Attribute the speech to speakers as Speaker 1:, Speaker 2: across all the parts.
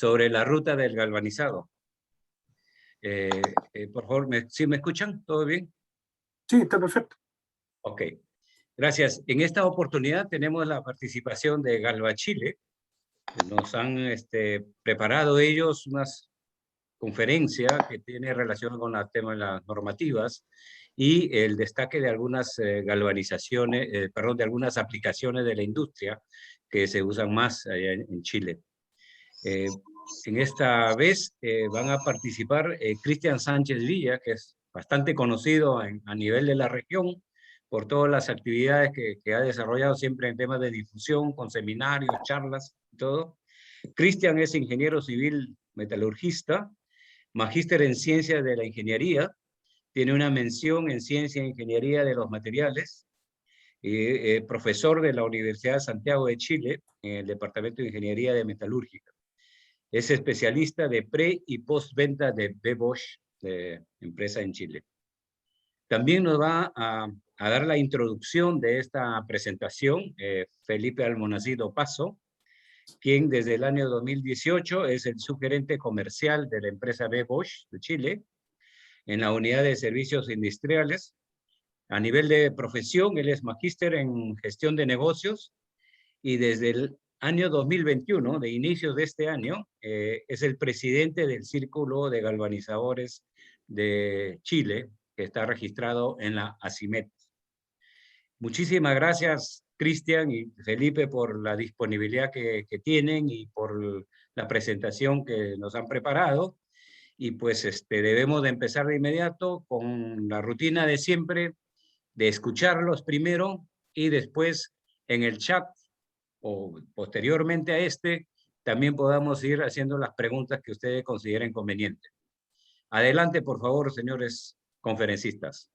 Speaker 1: sobre la ruta del galvanizado. Por favor, ¿sí me escuchan? ¿Todo bien?
Speaker 2: Sí, está perfecto.
Speaker 1: Ok, gracias. En esta oportunidad tenemos la participación de Galva Chile. Nos han preparado ellos unas conferencia que tiene relación con el tema de las normativas y el destaque de algunas galvanizaciones, perdón, de algunas aplicaciones de la industria que se usan más allá en Chile. En esta vez van a participar Cristian Sánchez Villa, que es bastante conocido a nivel de la región por todas las actividades que ha desarrollado siempre en temas de difusión, con seminarios, charlas y todo. Cristian es ingeniero civil metalurgista, magíster en Ciencias de la Ingeniería, tiene una mención en Ciencia e Ingeniería de los Materiales, profesor de la Universidad de Santiago de Chile, en el Departamento de Ingeniería de Metalúrgica. Es especialista de pre- y postventa de Bosch, empresa en Chile. También nos va a dar la introducción de esta presentación Felipe Almonacido Paso, quien desde el año 2018 es el subgerente comercial de la empresa Bosch de Chile, en la unidad de servicios industriales. A nivel de profesión, él es magíster en gestión de negocios y desde el año 2021, de inicios de este año, es el presidente del Círculo de Galvanizadores de Chile, que está registrado en la ACIMET. Muchísimas gracias, Cristian y Felipe, por la disponibilidad que tienen y por la presentación que nos han preparado. Y pues debemos de empezar de inmediato con la rutina de siempre, de escucharlos primero y después en el chat o posteriormente a también podamos ir haciendo las preguntas que ustedes consideren convenientes. Adelante, por favor, señores conferencistas.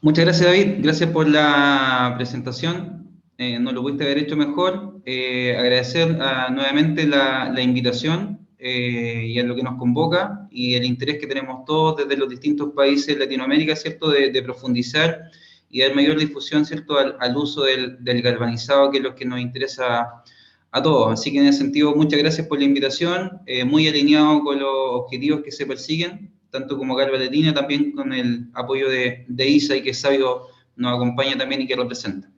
Speaker 3: Muchas gracias, David. Gracias por la presentación. No lo pudiste haber hecho mejor. Agradecer nuevamente la invitación y a lo que nos convoca y el interés que tenemos todos desde los distintos países de Latinoamérica, ¿cierto? De profundizar y dar mayor difusión, ¿cierto? Al uso del galvanizado, que es lo que nos interesa a todos. Así que en ese sentido, muchas gracias por la invitación, muy alineado con los objetivos que se persiguen, tanto como Galva Latina, también con el apoyo de ISA y que Sabio nos acompaña también y que representa.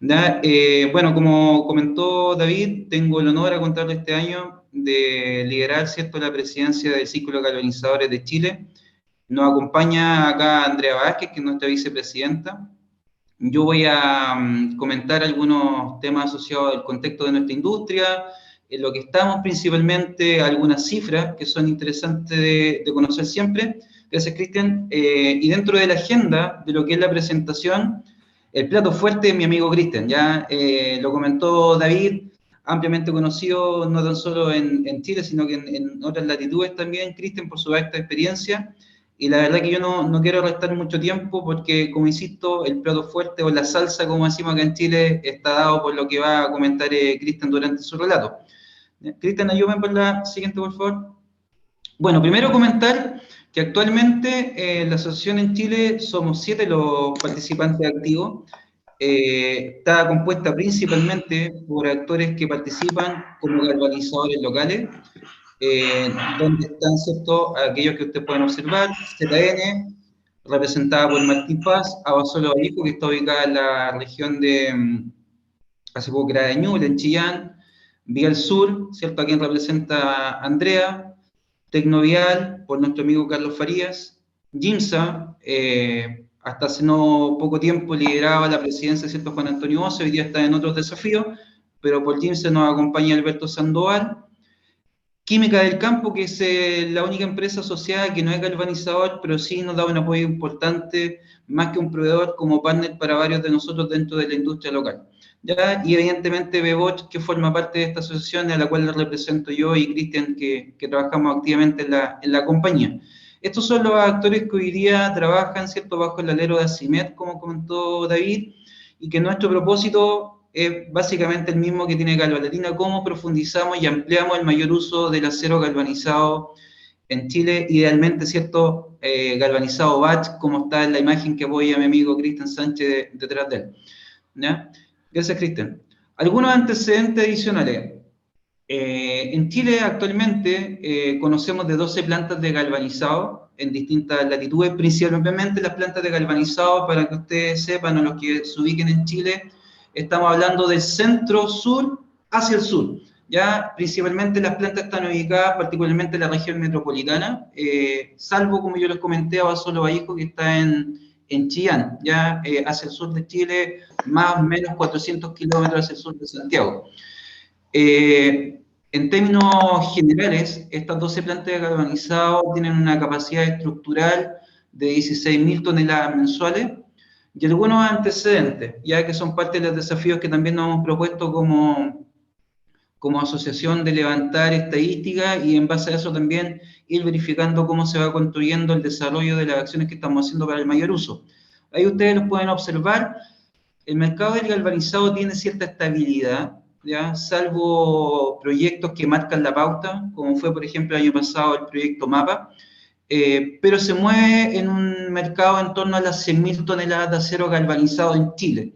Speaker 3: Bueno, como comentó David, tengo el honor a contarle este año de liderar, ¿cierto?, la presidencia del Círculo de Galvanizadores de Chile. Nos acompaña acá Andrea Vázquez, que es nuestra vicepresidenta. Yo voy a comentar algunos temas asociados al contexto de nuestra industria, en lo que estamos principalmente, algunas cifras que son interesantes de conocer siempre. Gracias, Cristian. Y dentro de la agenda de lo que es la presentación, el plato fuerte es mi amigo Cristian. Ya lo comentó David, ampliamente conocido no tan solo en Chile, sino que en otras latitudes también, Cristian, por su vasta experiencia. Y la verdad que yo no quiero restar mucho tiempo porque, como insisto, el plato fuerte o la salsa, como decimos acá en Chile, está dado por lo que va a comentar Cristian durante su relato. Cristian, ayúdame por la siguiente, por favor. Bueno, primero comentar que actualmente en la asociación en Chile somos 7 los participantes activos. Está compuesta principalmente por actores que participan como galvanizadores locales, donde están, ¿cierto?, aquellos que ustedes pueden observar: ZN, representada por Martín Paz; Abasolo Vallejo, que está ubicada en la región de, hace poco era de Ñuble, en Chillán; Vial Sur, ¿cierto?, a quien representa Andrea; Tecnovial, por nuestro amigo Carlos Farías; GIMSA, hasta hace no poco tiempo lideraba la presidencia, ¿cierto?, Juan Antonio Oce, hoy día está en otros desafíos, pero por GIMSA nos acompaña Alberto Sandoval. Química del Campo, que es la única empresa asociada que no es galvanizador, pero sí nos da un apoyo importante, más que un proveedor, como partner para varios de nosotros dentro de la industria local. ¿Ya? Y evidentemente Bosch, que forma parte de esta asociación, a la cual represento yo y Cristian, que trabajamos activamente en la compañía. Estos son los actores que hoy día trabajan, ¿cierto?, bajo el alero de ACIMET, como comentó David, y que nuestro propósito es básicamente el mismo que tiene Galva Latina: cómo profundizamos y ampliamos el mayor uso del acero galvanizado en Chile, idealmente, ¿cierto?, galvanizado batch, como está en la imagen que apoya mi amigo Cristian Sánchez detrás de él. ¿Ya? Gracias, Cristian. Algunos antecedentes adicionales. En Chile actualmente conocemos de 12 plantas de galvanizado en distintas latitudes, principalmente las plantas de galvanizado, para que ustedes sepan, o los que se ubiquen en Chile, estamos hablando del centro-sur hacia el sur. Ya principalmente las plantas están ubicadas particularmente en la región metropolitana, salvo, como yo les comenté, a Basolo Vallejo, que está en Chillán, ya hacia el sur de Chile, más o menos 400 kilómetros hacia el sur de Santiago. En términos generales, estas 12 plantas de galvanizado tienen una capacidad estructural de 16.000 toneladas mensuales y algunos antecedentes, ya que son parte de los desafíos que también nos hemos propuesto como asociación de levantar estadísticas y en base a eso también ir verificando cómo se va construyendo el desarrollo de las acciones que estamos haciendo para el mayor uso. Ahí ustedes los pueden observar. El mercado del galvanizado tiene cierta estabilidad, ¿ya? Salvo proyectos que marcan la pauta, como fue, por ejemplo, el año pasado el proyecto MAPA, pero se mueve en un mercado en torno a las 100.000 toneladas de acero galvanizado en Chile.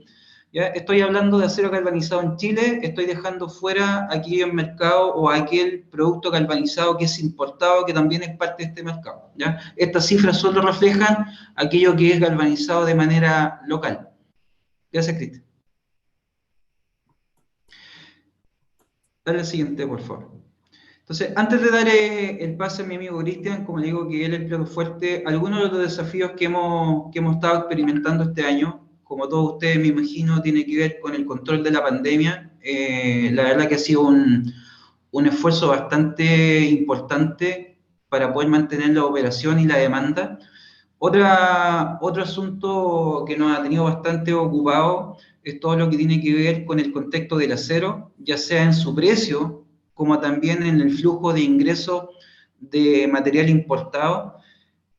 Speaker 3: ¿Ya? Estoy hablando de acero galvanizado en Chile, estoy dejando fuera aquel mercado o aquel producto galvanizado que es importado, que también es parte de este mercado. ¿Ya? Estas cifras solo reflejan aquello que es galvanizado de manera local. Gracias, Cristian. Dale al siguiente, por favor. Entonces, antes de dar el pase a mi amigo Cristian, como le digo que él es el plato fuerte, algunos de los desafíos que hemos estado experimentando este año, como todos ustedes me imagino, tiene que ver con el control de la pandemia. La verdad que ha sido un esfuerzo bastante importante para poder mantener la operación y la demanda. Otro asunto que nos ha tenido bastante ocupado es todo lo que tiene que ver con el contexto del acero, ya sea en su precio, como también en el flujo de ingresos de material importado.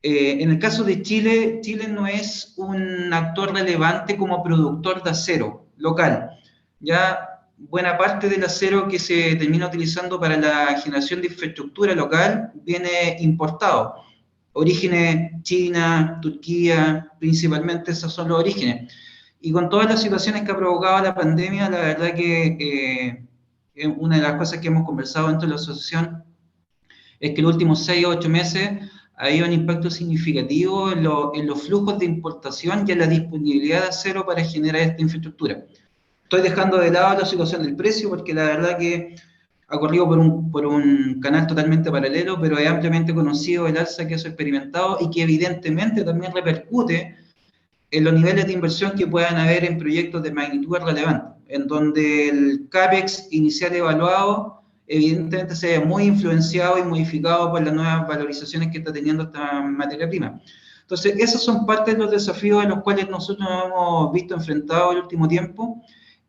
Speaker 3: En el caso de Chile, Chile no es un actor relevante como productor de acero local. Ya buena parte del acero que se termina utilizando para la generación de infraestructura local viene importado. Orígenes China, Turquía, principalmente esos son los orígenes. Y con todas las situaciones que ha provocado la pandemia, la verdad que una de las cosas que hemos conversado dentro de la asociación es que los últimos 6 o 8 meses ha habido un impacto significativo en los flujos de importación y en la disponibilidad de acero para generar esta infraestructura. Estoy dejando de lado la situación del precio porque la verdad que ha corrido por un canal totalmente paralelo, pero es ampliamente conocido el alza que se ha experimentado y que evidentemente también repercute en los niveles de inversión que puedan haber en proyectos de magnitud relevante, en donde el CAPEX inicial evaluado evidentemente se ve muy influenciado y modificado por las nuevas valorizaciones que está teniendo esta materia prima. Entonces, esos son parte de los desafíos a los cuales nosotros nos hemos visto enfrentados el último tiempo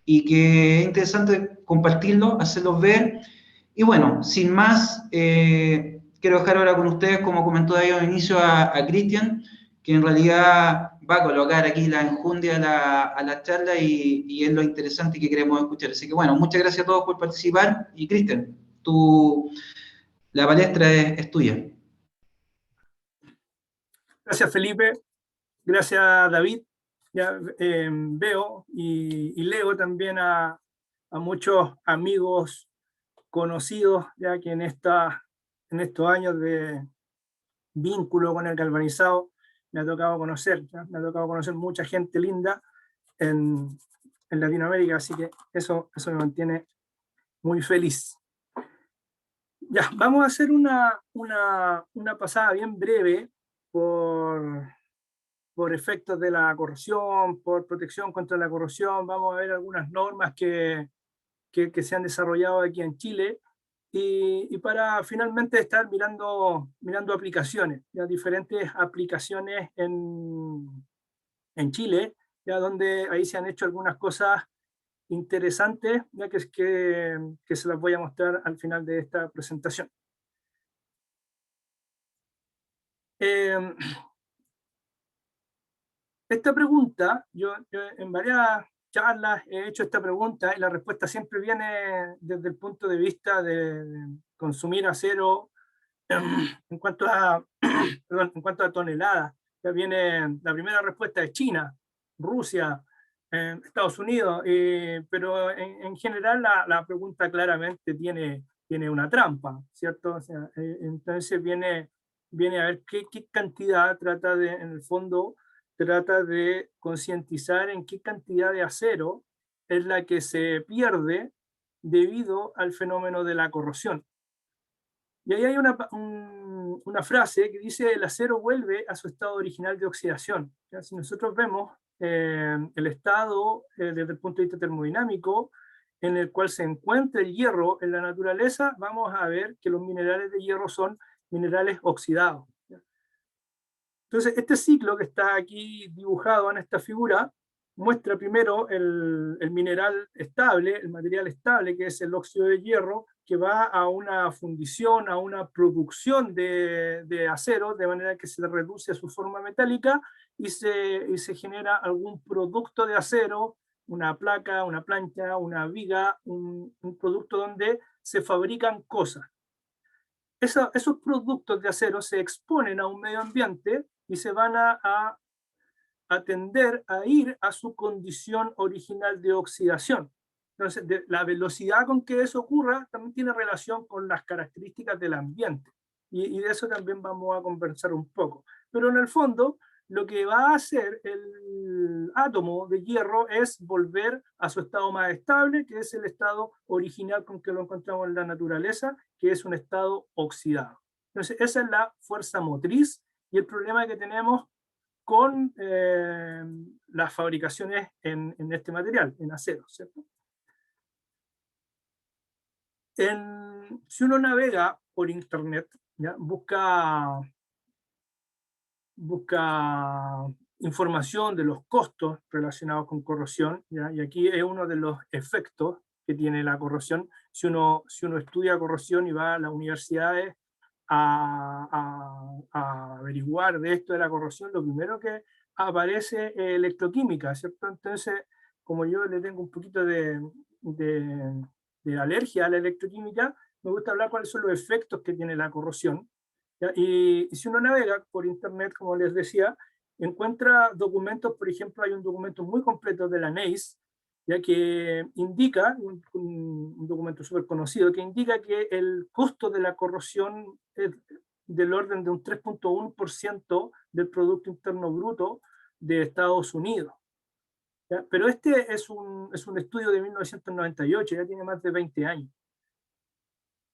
Speaker 3: y que es interesante compartirlo, hacerlos ver. Y bueno, sin más, quiero dejar ahora con ustedes, como comentó David al inicio, a Cristian, que en realidad va a colocar aquí la enjundia a la charla y es lo interesante que queremos escuchar. Así que bueno, muchas gracias a todos por participar y Cristian, la palestra es tuya.
Speaker 2: Gracias, Felipe. Gracias, David. Ya veo y leo también a muchos amigos conocidos, ya que en estos años de vínculo con el galvanizado me ha tocado conocer, ¿ya? Me ha tocado conocer mucha gente linda en Latinoamérica, así que eso me mantiene muy feliz. Ya, vamos a hacer una pasada bien breve por efectos de la corrosión, por protección contra la corrosión. Vamos a ver algunas normas que se han desarrollado aquí en Chile y para finalmente estar mirando aplicaciones, ya diferentes aplicaciones en Chile, ya donde ahí se han hecho algunas cosas interesantes, ya que se las voy a mostrar al final de esta presentación. Esta pregunta, yo en varias charlas he hecho esta pregunta y la respuesta siempre viene desde el punto de vista de consumir acero en cuanto a, perdón, en cuanto a toneladas. Ya viene, la primera respuesta es China, Rusia, Estados Unidos, pero en general la pregunta claramente tiene tiene una trampa, ¿cierto? O sea, entonces viene a ver qué cantidad trata de, en el fondo, trata de concientizar en qué cantidad de acero es la que se pierde debido al fenómeno de la corrosión. Y ahí hay una frase que dice: el acero vuelve a su estado original de oxidación. ¿Ya? Si nosotros vemos el estado desde el punto de vista termodinámico en el cual se encuentra el hierro en la naturaleza, vamos a ver que los minerales de hierro son minerales oxidados. ¿Ya? Entonces, este ciclo que está aquí dibujado en esta figura muestra primero el mineral estable, el material estable, que es el óxido de hierro, que va a una fundición, a una producción de acero, de manera que se reduce a su forma metálica y se genera algún producto de acero, una placa, una plancha, una viga, un producto donde se fabrican cosas. Esos productos de acero se exponen a un medio ambiente y se van a tender a ir a su condición original de oxidación. Entonces, la velocidad con que eso ocurra también tiene relación con las características del ambiente. Y de eso también vamos a conversar un poco. Pero en el fondo, lo que va a hacer el átomo de hierro es volver a su estado más estable, que es el estado original con que lo encontramos en la naturaleza, que es un estado oxidado. Entonces, esa es la fuerza motriz y el problema que tenemos con las fabricaciones en este material, en acero, ¿cierto? Si uno navega por internet, ¿ya? Busca información de los costos relacionados con corrosión, ¿ya? Y aquí es uno de los efectos que tiene la corrosión. Si uno estudia corrosión y va a las universidades a averiguar de esto de la corrosión, lo primero que aparece es electroquímica, ¿cierto? Entonces, como yo le tengo un poquito de alergia a la electroquímica, me gusta hablar cuáles son los efectos que tiene la corrosión. ¿Ya? Y si uno navega por internet, como les decía, encuentra documentos. Por ejemplo, hay un documento muy completo de la NEIS, ya que indica, un documento súper conocido, que indica que el costo de la corrosión es del orden de un 3.1% del Producto Interno Bruto de Estados Unidos. ¿Ya? Pero este es un estudio de 1998, ya tiene más de 20 años.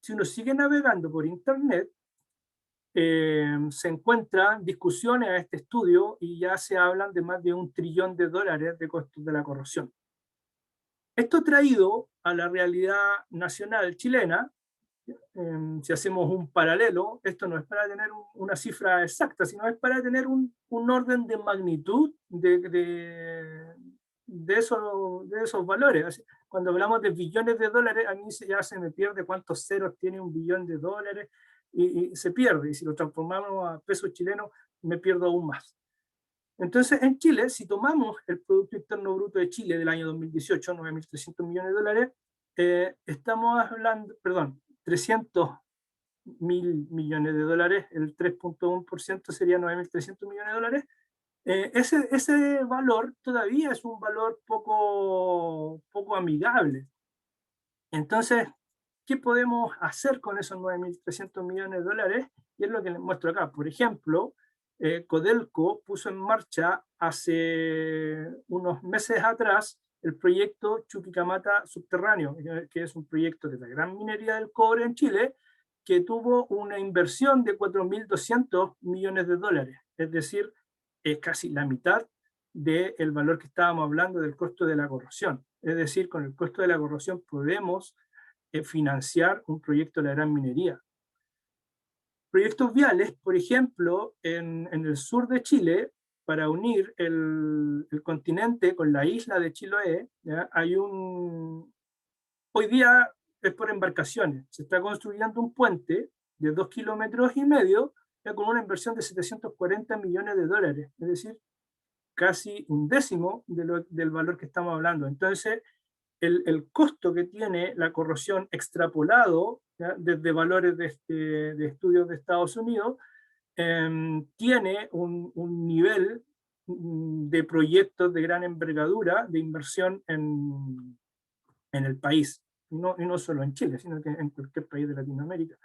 Speaker 2: Si uno sigue navegando por internet, se encuentran discusiones a este estudio y ya se hablan de más de $1 trillón de costos de la corrosión. Esto traído a la realidad nacional chilena, si hacemos un paralelo, esto no es para tener una cifra exacta, sino es para tener un orden de magnitud de esos valores. Cuando hablamos de billones de dólares, a mí ya se me pierde cuántos ceros tiene $1 billón, y se pierde, y si lo transformamos a pesos chilenos, me pierdo aún más. Entonces, en Chile, si tomamos el Producto Interno Bruto de Chile del año 2018, 9.300 millones de dólares, estamos hablando, perdón, 300.000 millones de dólares, el 3.1% sería 9.300 millones de dólares. Ese valor todavía es un valor poco amigable. Entonces, ¿qué podemos hacer con esos 9.300 millones de dólares? Y es lo que les muestro acá. Por ejemplo, Codelco puso en marcha hace unos meses atrás el proyecto Chuquicamata Subterráneo, que es un proyecto de la gran minería del cobre en Chile, que tuvo una inversión de 4.200 millones de dólares. Es decir, es casi la mitad del valor que estábamos hablando del costo de la corrosión. Es decir, con el costo de la corrosión podemos financiar un proyecto de la gran minería. Proyectos viales, por ejemplo, en el sur de Chile, para unir el continente con la isla de Chiloé, ¿ya? Hoy día es por embarcaciones. Se está construyendo un puente de 2,5 kilómetros, ya con una inversión de 740 millones de dólares, es decir, casi un décimo del valor que estamos hablando. Entonces, el costo que tiene la corrosión extrapolado, ¿ya? Desde valores de estudios de Estados Unidos, tiene un nivel de proyectos de gran envergadura de inversión en el país. y no solo en Chile, sino que en cualquier país de Latinoamérica.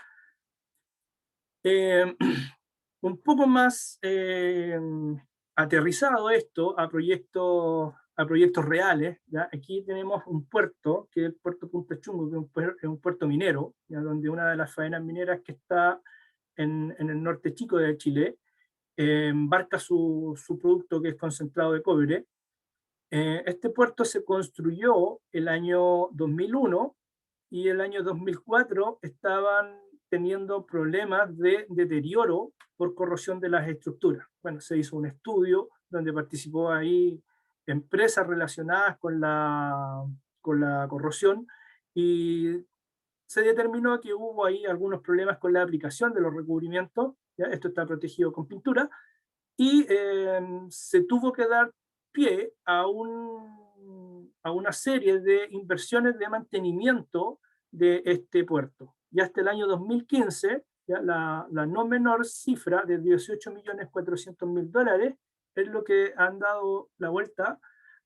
Speaker 2: Un poco más aterrizado esto a proyectos reales, ¿ya? Aquí tenemos un puerto, que es el puerto Punta Chungo, que es un puerto minero, ¿ya? Donde una de las faenas mineras que está en el norte chico de Chile embarca su producto, que es concentrado de cobre. Este puerto se construyó el año 2001 y el año 2004 estaban teniendo problemas de deterioro por corrosión de las estructuras. Bueno, se hizo un estudio donde participó ahí empresas relacionadas con la corrosión y se determinó que hubo ahí algunos problemas con la aplicación de los recubrimientos, ¿ya? Esto está protegido con pintura, y se tuvo que dar pie a una serie de inversiones de mantenimiento de este puerto. Y hasta el año 2015, ¿ya? La no menor cifra de $18.400.000 es lo que han dado la vuelta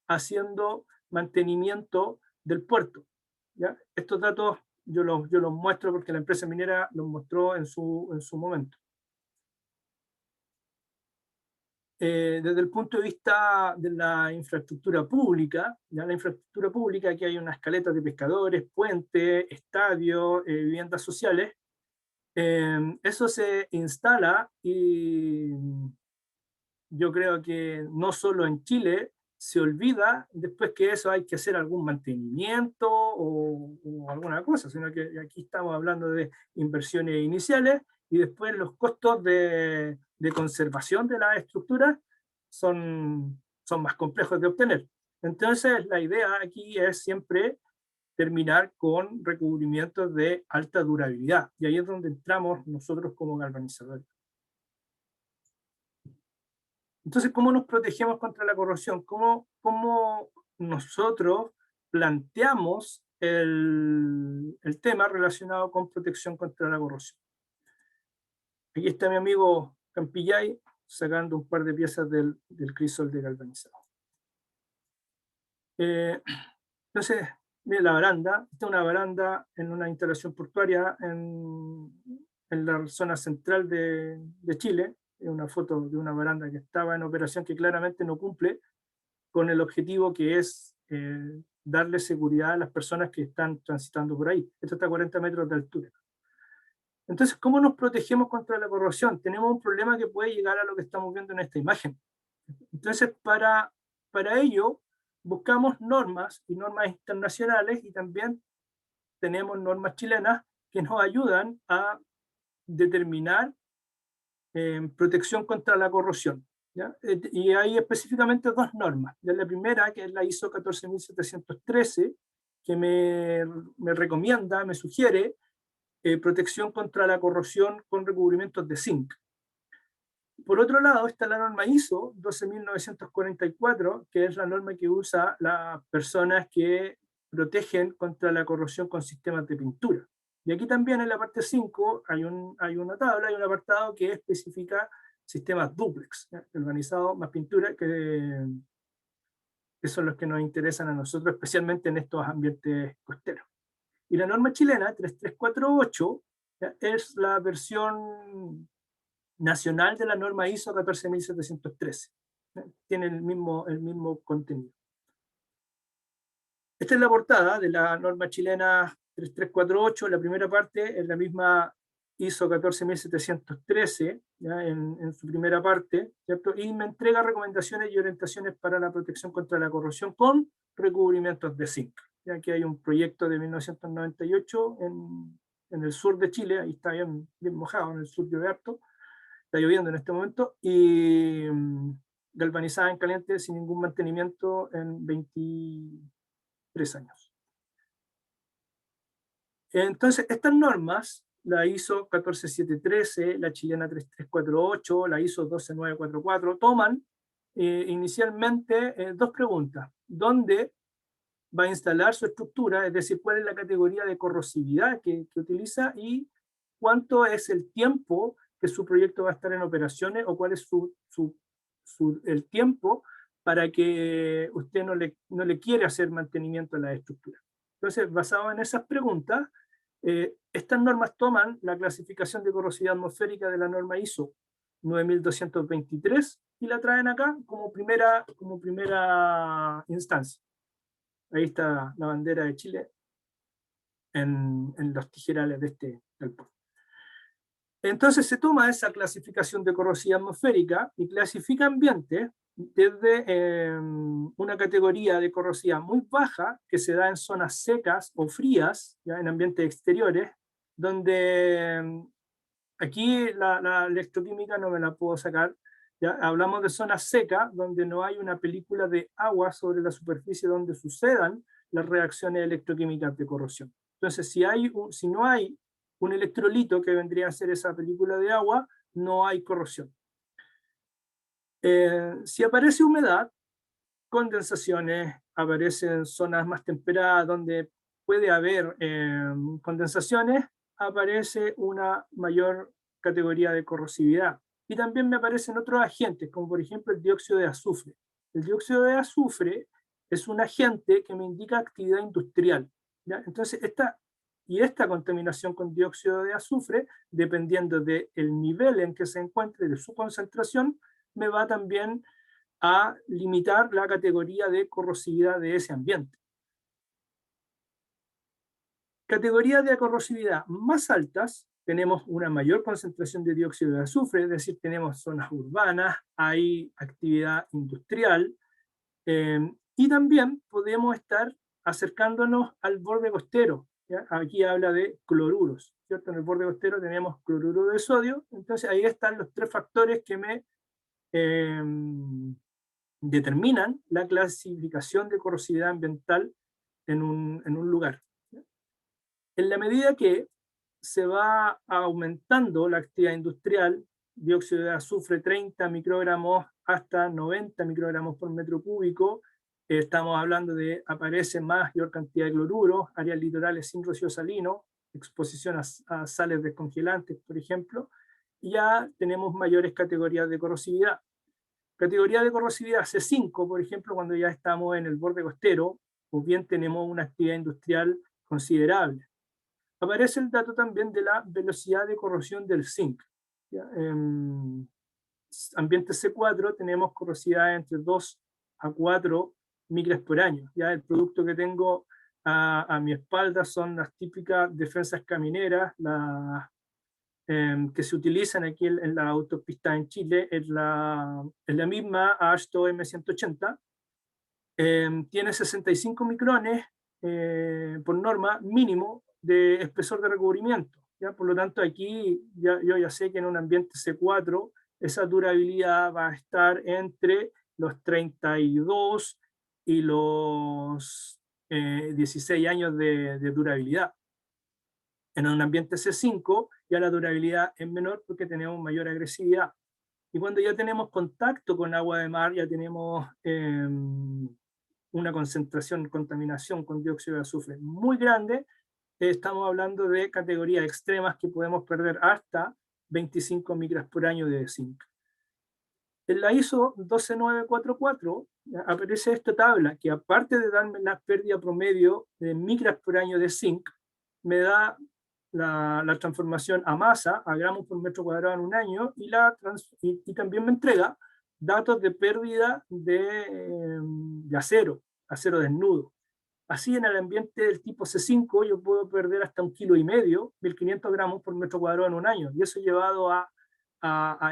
Speaker 2: haciendo mantenimiento del puerto, ¿ya? Estos datos yo los muestro porque la empresa minera los mostró en su momento. Desde el punto de vista de la infraestructura pública, ya la infraestructura pública, aquí hay unas caletas de pescadores, puentes, estadios, viviendas sociales. Eso se instala y yo creo que no solo en Chile se olvida después que eso hay que hacer algún mantenimiento o alguna cosa, sino que aquí estamos hablando de inversiones iniciales y después los costos de conservación de las estructuras son más complejos de obtener. Entonces la idea aquí es siempre terminar con recubrimientos de alta durabilidad, y ahí es donde entramos nosotros como galvanizadores. Entonces, ¿cómo nos protegemos contra la corrosión? ¿Cómo nosotros planteamos el tema relacionado con protección contra la corrosión? Aquí está mi amigo Campillay sacando un par de piezas del crisol de galvanizado. Entonces, miren la baranda. Esta es una baranda en una instalación portuaria en la zona central de Chile. Es una foto de una baranda que estaba en operación, que claramente no cumple con el objetivo que es darle seguridad a las personas que están transitando por ahí. Esto está a 40 metros de altura. Entonces, ¿cómo nos protegemos contra la corrosión? Tenemos un problema que puede llegar a lo que estamos viendo en esta imagen. Entonces, para ello, buscamos normas y normas internacionales, y también tenemos normas chilenas que nos ayudan a determinar protección contra la corrosión, ¿ya? Y hay específicamente dos normas. ¿Ya? La primera, que es la ISO 14713, que me recomienda, me sugiere protección contra la corrosión con recubrimientos de zinc. Por otro lado está la norma ISO 12944, que es la norma que usa las personas que protegen contra la corrosión con sistemas de pintura. Y aquí también en la parte 5 hay una tabla, hay un apartado que especifica sistemas dúplex, galvanizado más pintura, que son los que nos interesan a nosotros, especialmente en estos ambientes costeros. Y la norma chilena 3348 es la versión nacional de la norma ISO 14713. Tiene el mismo contenido. Esta es la portada de la norma chilena 3348. La primera parte es la misma ISO 14713, ¿ya? En su primera parte, ¿cierto? Y me entrega recomendaciones y orientaciones para la protección contra la corrosión con recubrimientos de zinc. Ya que hay un proyecto de 1998 en el sur de Chile, ahí está bien mojado, en el sur de Oberto, está lloviendo en este momento, y galvanizada en caliente sin ningún mantenimiento en 23 años. Entonces, estas normas, la ISO 14713, la chilena 3348, la ISO 12944, toman inicialmente dos preguntas. ¿Dónde va a instalar su estructura? Es decir, ¿cuál es la categoría de corrosividad que utiliza? Y ¿cuánto es el tiempo que su proyecto va a estar en operaciones? ¿O cuál es el tiempo para que usted no le quiere hacer mantenimiento a la estructura? Entonces, basado en esas preguntas, estas normas toman la clasificación de corrosividad atmosférica de la norma ISO 9223 y la traen acá como primera instancia. Ahí está la bandera de Chile en los tijerales de este galpón. Entonces se toma esa clasificación de corrosividad atmosférica y clasifica ambientes desde una categoría de corrosividad muy baja, que se da en zonas secas o frías, ¿ya? En ambientes exteriores, donde aquí la electroquímica no me la puedo sacar. ¿Ya? Hablamos de zonas secas, donde no hay una película de agua sobre la superficie donde sucedan las reacciones electroquímicas de corrosión. Entonces, si no hay un electrolito que vendría a ser esa película de agua, no hay corrosión. Si aparece humedad, condensaciones, aparecen zonas más temperadas donde puede haber condensaciones, aparece una mayor categoría de corrosividad. Y también me aparecen otros agentes, como por ejemplo el dióxido de azufre. El dióxido de azufre es un agente que me indica actividad industrial, ¿ya? Entonces, esta contaminación con dióxido de azufre, dependiendo del nivel en que se encuentre, de su concentración, me va también a limitar la categoría de corrosividad de ese ambiente. Categorías de corrosividad más altas, tenemos una mayor concentración de dióxido de azufre, es decir, tenemos zonas urbanas, hay actividad industrial, y también podemos estar acercándonos al borde costero, ¿ya? Aquí habla de cloruros, ¿cierto? En el borde costero tenemos cloruro de sodio, entonces ahí están los tres factores que me determinan la clasificación de corrosividad ambiental en un lugar. En la medida que se va aumentando la actividad industrial, dióxido de azufre 30 microgramos hasta 90 microgramos por metro cúbico, estamos hablando de aparece mayor cantidad de cloruros, áreas litorales sin rocío salino, exposición a sales descongelantes, por ejemplo, y ya tenemos mayores categorías de corrosividad. Categoría de corrosividad C5, por ejemplo, cuando ya estamos en el borde costero, o bien tenemos una actividad industrial considerable. Aparece el dato también de la velocidad de corrosión del zinc. ¿Ya? En ambiente C4 tenemos corrosividad entre 2 a 4 micras por año. ¿Ya? El producto que tengo a mi espalda son las típicas defensas camineras, que se utilizan aquí en la autopista en Chile, es la misma Ashto M180. Tiene 65 micrones por norma mínimo de espesor de recubrimiento, ¿ya? Por lo tanto, aquí yo ya sé que en un ambiente C4 esa durabilidad va a estar entre los 32 y los 16 años de durabilidad. En un ambiente C5 ya la durabilidad es menor porque tenemos mayor agresividad. Y cuando ya tenemos contacto con agua de mar, ya tenemos una concentración, contaminación con dióxido de azufre muy grande, estamos hablando de categorías extremas que podemos perder hasta 25 micras por año de zinc. En la ISO 12944 aparece esta tabla que, aparte de darme la pérdida promedio de micras por año de zinc, me da la transformación a masa, a gramos por metro cuadrado en un año, y también me entrega datos de pérdida de acero desnudo. Así, en el ambiente del tipo C5 yo puedo perder hasta 1,5 kilos, 1.500 gramos por metro cuadrado en un año, y eso llevado a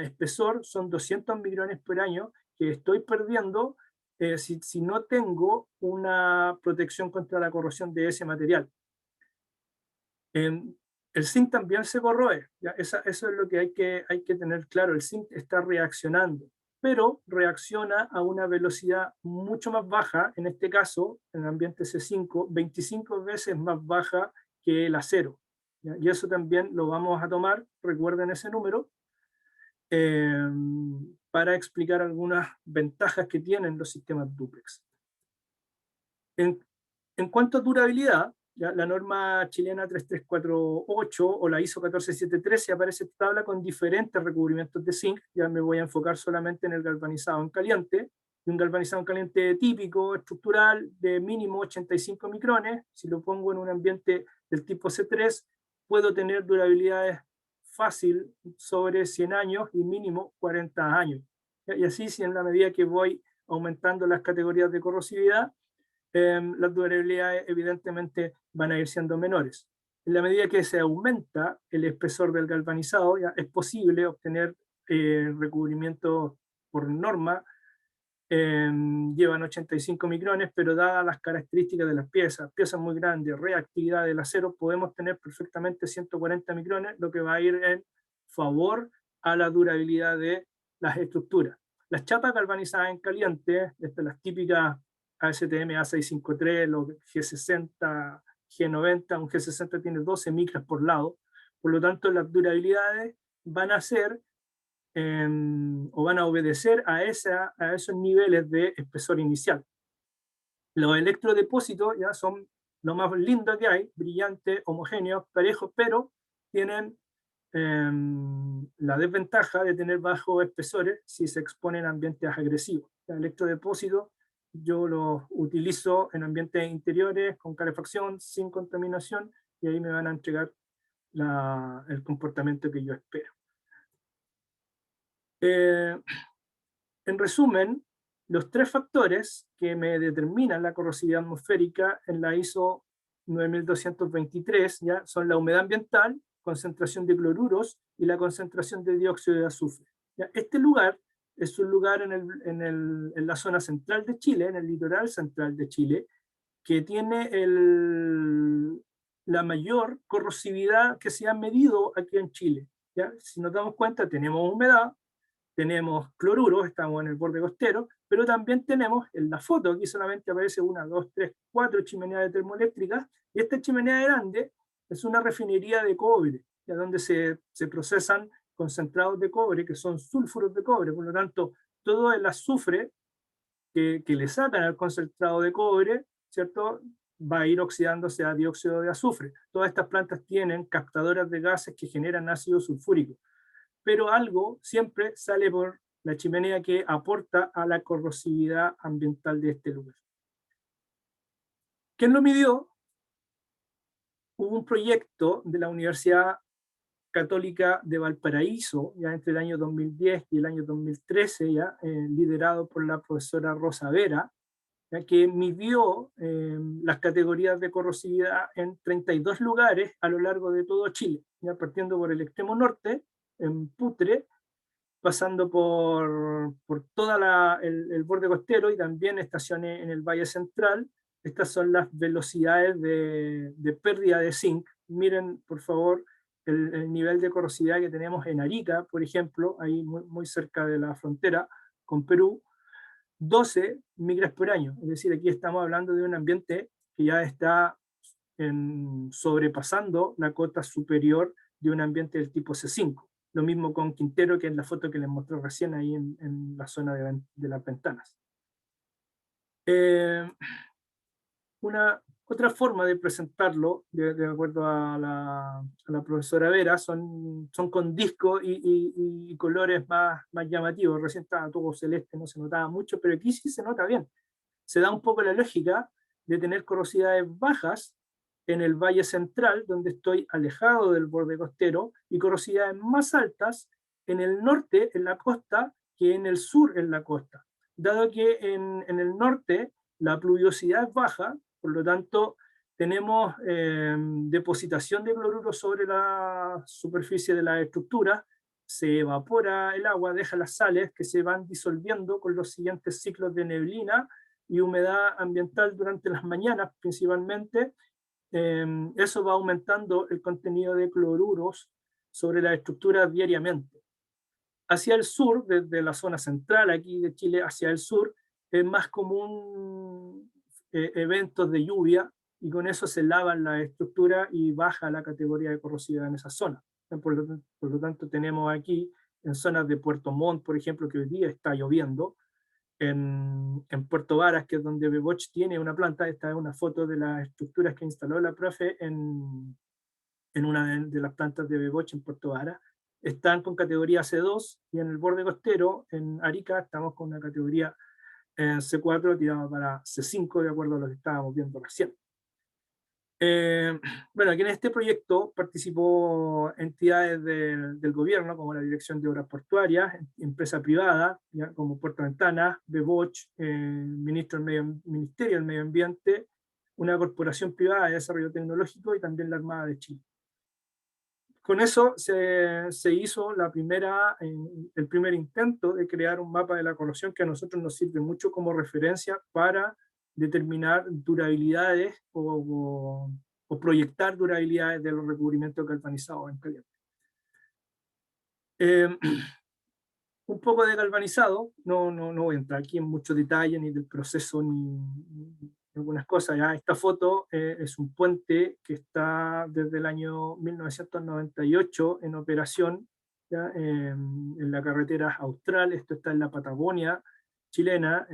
Speaker 2: espesor son 200 micrones por año que estoy perdiendo si no tengo una protección contra la corrosión de ese material. El zinc también se corroe, ¿ya? Eso es lo que hay que tener claro. El zinc está reaccionando, pero reacciona a una velocidad mucho más baja, en este caso, en el ambiente C5, 25 veces más baja que el acero, ¿ya? Y eso también lo vamos a tomar, recuerden ese número, para explicar algunas ventajas que tienen los sistemas dúplex. En cuanto a durabilidad, ¿ya? La norma chilena 3348 o la ISO 14713 aparece tabla con diferentes recubrimientos de zinc. Ya me voy a enfocar solamente en el galvanizado en caliente. y un galvanizado en caliente típico, estructural, de mínimo 85 micrones. Si lo pongo en un ambiente del tipo C3, puedo tener durabilidades fácil sobre 100 años y mínimo 40 años. Y así, si en la medida que voy aumentando las categorías de corrosividad, las durabilidades evidentemente van a ir siendo menores. En la medida que se aumenta el espesor del galvanizado, ya es posible obtener recubrimiento por norma. Llevan 85 micrones, pero dadas las características de las piezas muy grandes, reactividad del acero, podemos tener perfectamente 140 micrones, lo que va a ir en favor a la durabilidad de las estructuras. Las chapas galvanizadas en caliente, las típicas ASTM A653, los G60, G90, un G60 tiene 12 micras por lado, por lo tanto las durabilidades van a ser o van a obedecer a esos niveles de espesor inicial. Los electrodepósitos ya son lo más lindo que hay, brillantes, homogéneos, parejos, pero tienen la desventaja de tener bajos espesores si se exponen a ambientes agresivos. El electrodepósito yo los utilizo en ambientes interiores, con calefacción, sin contaminación, y ahí me van a entregar el comportamiento que yo espero. En resumen, los tres factores que me determinan la corrosividad atmosférica en la ISO 9223 ¿ya? Son la humedad ambiental, concentración de cloruros y la concentración de dióxido de azufre. ¿Ya? Este lugar es un lugar en la zona central de Chile, en el litoral central de Chile, que tiene la mayor corrosividad que se ha medido aquí en Chile. ¿Ya? Si nos damos cuenta, tenemos humedad, tenemos cloruros, estamos en el borde costero, pero también tenemos, en la foto, aquí solamente aparece 1, 2, 3, 4 chimeneas termoeléctricas, y esta chimenea grande es una refinería de cobre, ya donde se procesan concentrados de cobre, que son sulfuros de cobre, por lo tanto, todo el azufre que le sacan al concentrado de cobre, ¿cierto?, va a ir oxidándose a dióxido de azufre. Todas estas plantas tienen captadoras de gases que generan ácido sulfúrico, pero algo siempre sale por la chimenea que aporta a la corrosividad ambiental de este lugar. ¿Quién lo midió? Hubo un proyecto de la Universidad Católica de Valparaíso, ya entre el año 2010 y el año 2013, liderado por la profesora Rosa Vera, ya, que midió las categorías de corrosividad en 32 lugares a lo largo de todo Chile, ya, partiendo por el extremo norte, en Putre, pasando por todo el borde costero y también estaciones en el Valle Central. Estas son las velocidades de pérdida de zinc. Miren, por favor, el nivel de corrosividad que tenemos en Arica, por ejemplo, ahí muy cerca de la frontera con Perú, 12 micras por año. Es decir, aquí estamos hablando de un ambiente que ya está sobrepasando la cota superior de un ambiente del tipo C5. Lo mismo con Quintero, que es la foto que les mostré recién ahí en la zona de las ventanas. Otra forma de presentarlo, de acuerdo a la profesora Vera, son con discos y colores más llamativos. Recién estaba todo celeste, no se notaba mucho, pero aquí sí se nota bien. Se da un poco la lógica de tener corrosividades bajas en el Valle Central, donde estoy alejado del borde costero, y corrosividades más altas en el norte, en la costa, que en el sur, en la costa. Dado que en el norte la pluviosidad es baja, por lo tanto tenemos depositación de cloruro sobre la superficie de la estructura, se evapora el agua, deja las sales que se van disolviendo con los siguientes ciclos de neblina y humedad ambiental durante las mañanas principalmente. Eso va aumentando el contenido de cloruros sobre la estructura diariamente. Hacia el sur, desde la zona central aquí de Chile hacia el sur, es más común eventos de lluvia, y con eso se lavan la estructura y baja la categoría de corrosividad en esa zona. Por lo tanto, tenemos aquí en zonas de Puerto Montt, por ejemplo, que hoy día está lloviendo, en Puerto Varas, que es donde Beboch tiene una planta. Esta es una foto de las estructuras que instaló la profe en una de las plantas de Beboch en Puerto Varas. Están con categoría C2, y en el borde costero, en Arica, estamos con una categoría en C4 tiraba para C5, de acuerdo a lo que estábamos viendo recién. Bueno, aquí en este proyecto participó entidades del gobierno, como la Dirección de Obras Portuarias, empresa privada, ¿ya? Como Puerto Ventana, Beboch, Ministerio del Medio Ambiente, una corporación privada de desarrollo tecnológico y también la Armada de Chile. Con eso se hizo el primer intento de crear un mapa de la corrosión que a nosotros nos sirve mucho como referencia para determinar durabilidades o proyectar durabilidades de los recubrimientos galvanizados en caliente. Un poco de galvanizado, no voy a entrar aquí en mucho detalle ni del proceso ni algunas cosas. ¿Ya? Esta foto es un puente que está desde el año 1998 en operación, ¿ya? En la carretera austral. Esto está en la Patagonia chilena,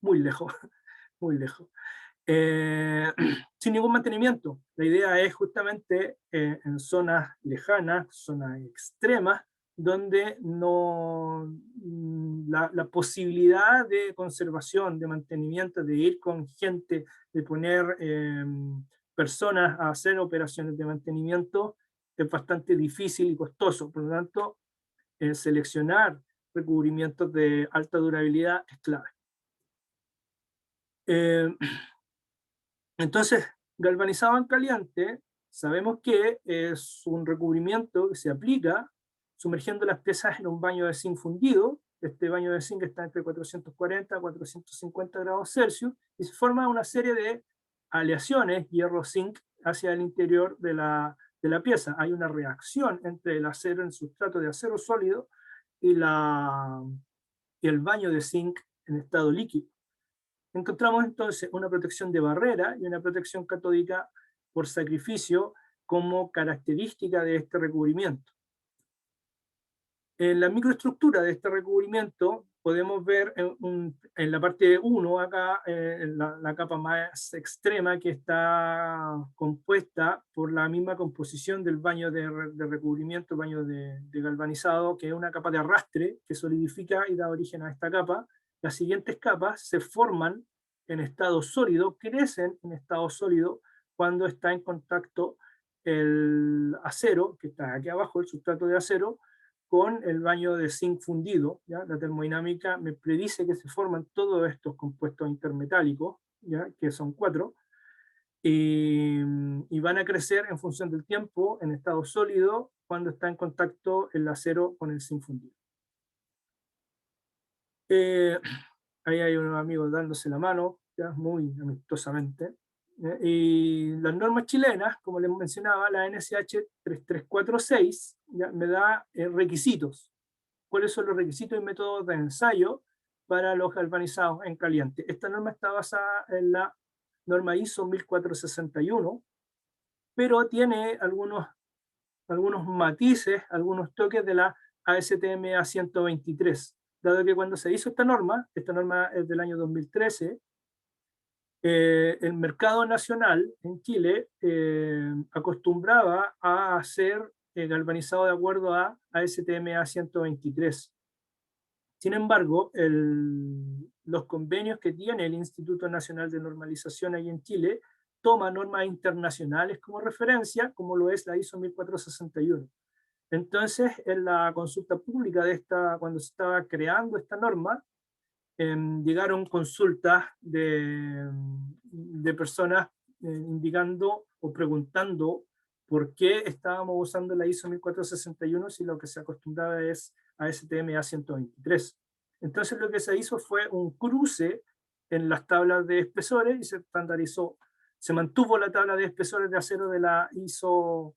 Speaker 2: muy lejos, muy lejos. Sin ningún mantenimiento. La idea es justamente en zonas lejanas, zonas extremas, donde la posibilidad de conservación, de mantenimiento, de ir con gente, de poner personas a hacer operaciones de mantenimiento es bastante difícil y costoso. Por lo tanto, seleccionar recubrimientos de alta durabilidad es clave. Entonces, galvanizado en caliente, sabemos que es un recubrimiento que se aplica sumergiendo las piezas en un baño de zinc fundido. Este baño de zinc está entre 440 a 450 grados Celsius y se forma una serie de aleaciones hierro-zinc hacia el interior de la pieza. Hay una reacción entre el acero en sustrato de acero sólido y el baño de zinc en estado líquido. Encontramos entonces una protección de barrera y una protección catódica por sacrificio como característica de este recubrimiento. En la microestructura de este recubrimiento podemos ver en la parte 1 acá la capa más extrema, que está compuesta por la misma composición del baño de recubrimiento, baño de galvanizado, que es una capa de arrastre que solidifica y da origen a esta capa. Las siguientes capas se forman en estado sólido, crecen en estado sólido cuando está en contacto el acero, que está aquí abajo, el sustrato de acero, con el baño de zinc fundido. ¿Ya? La termodinámica me predice que se forman todos estos compuestos intermetálicos, ¿ya? Que son 4, y van a crecer en función del tiempo en estado sólido cuando está en contacto el acero con el zinc fundido. Ahí hay unos amigos dándose la mano, ¿ya? Muy amistosamente. Y las normas chilenas, como les mencionaba, la NSH 3346, ¿ya? Me da requisitos. ¿Cuáles son los requisitos y métodos de ensayo para los galvanizados en caliente? Esta norma está basada en la norma ISO 1461, pero tiene algunos matices, algunos toques de la ASTM A123. Dado que cuando se hizo esta norma es del año 2013, el mercado nacional en Chile acostumbraba a hacer galvanizado de acuerdo a ASTM A123. Sin embargo, los convenios que tiene el Instituto Nacional de Normalización ahí en Chile toma normas internacionales como referencia, como lo es la ISO 1461. Entonces, en la consulta pública cuando se estaba creando esta norma, llegaron consultas de personas indicando o preguntando por qué estábamos usando la ISO 1461 si lo que se acostumbraba es ASTM A123. Entonces lo que se hizo fue un cruce en las tablas de espesores y se estandarizó. Se mantuvo la tabla de espesores de acero de la ISO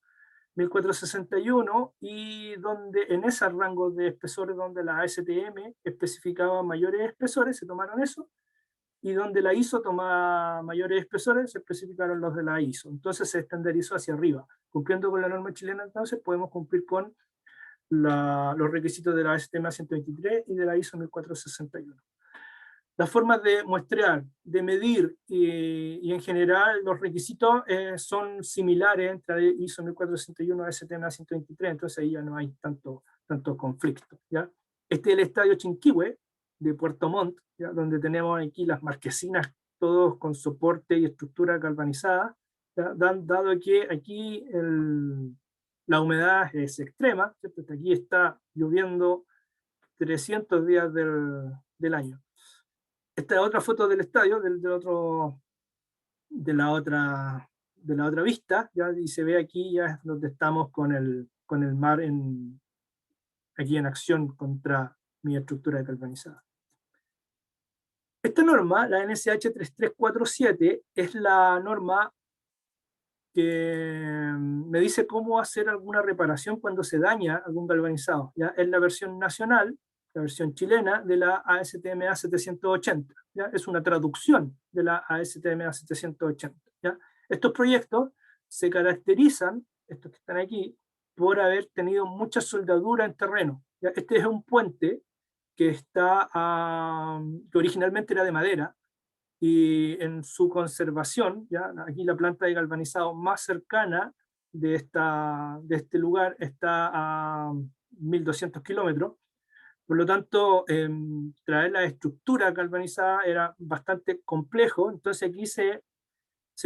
Speaker 2: 1461 y donde en ese rango de espesores donde la ASTM especificaba mayores espesores, se tomaron eso, y donde la ISO tomaba mayores espesores, se especificaron los de la ISO. Entonces se estandarizó hacia arriba. Cumpliendo con la norma chilena, entonces podemos cumplir con los requisitos de la ASTM 123 y de la ISO 1461. Las formas de muestrear, de medir y en general los requisitos son similares entre ISO 1461 y ASTM 123, entonces ahí ya no hay tanto conflicto. ¿Ya? Este es el estadio Chinquihue, de Puerto Montt, ¿ya? Donde tenemos aquí las marquesinas, todos con soporte y estructura galvanizada, ¿ya? Dado que aquí la humedad es extrema, ¿cierto? Aquí está lloviendo 300 días del año. Esta es otra foto del estadio, de la otra vista, ¿ya? Y se ve aquí ya donde estamos con el mar aquí en acción contra mi estructura galvanizada. Esta norma, la NSH 3347, es la norma que me dice cómo hacer alguna reparación cuando se daña algún galvanizado. ¿Ya? Es la versión nacional, la versión chilena de la ASTM-A 780. ¿Ya? Es una traducción de la ASTM-A 780. ¿Ya? Estos proyectos se caracterizan, estos que están aquí, por haber tenido mucha soldadura en terreno. ¿Ya? Este es un puente que originalmente era de madera, y en su conservación, ¿ya? Aquí la planta de galvanizado más cercana de este lugar está a 1200 kilómetros, por lo tanto, traer la estructura galvanizada era bastante complejo, entonces aquí se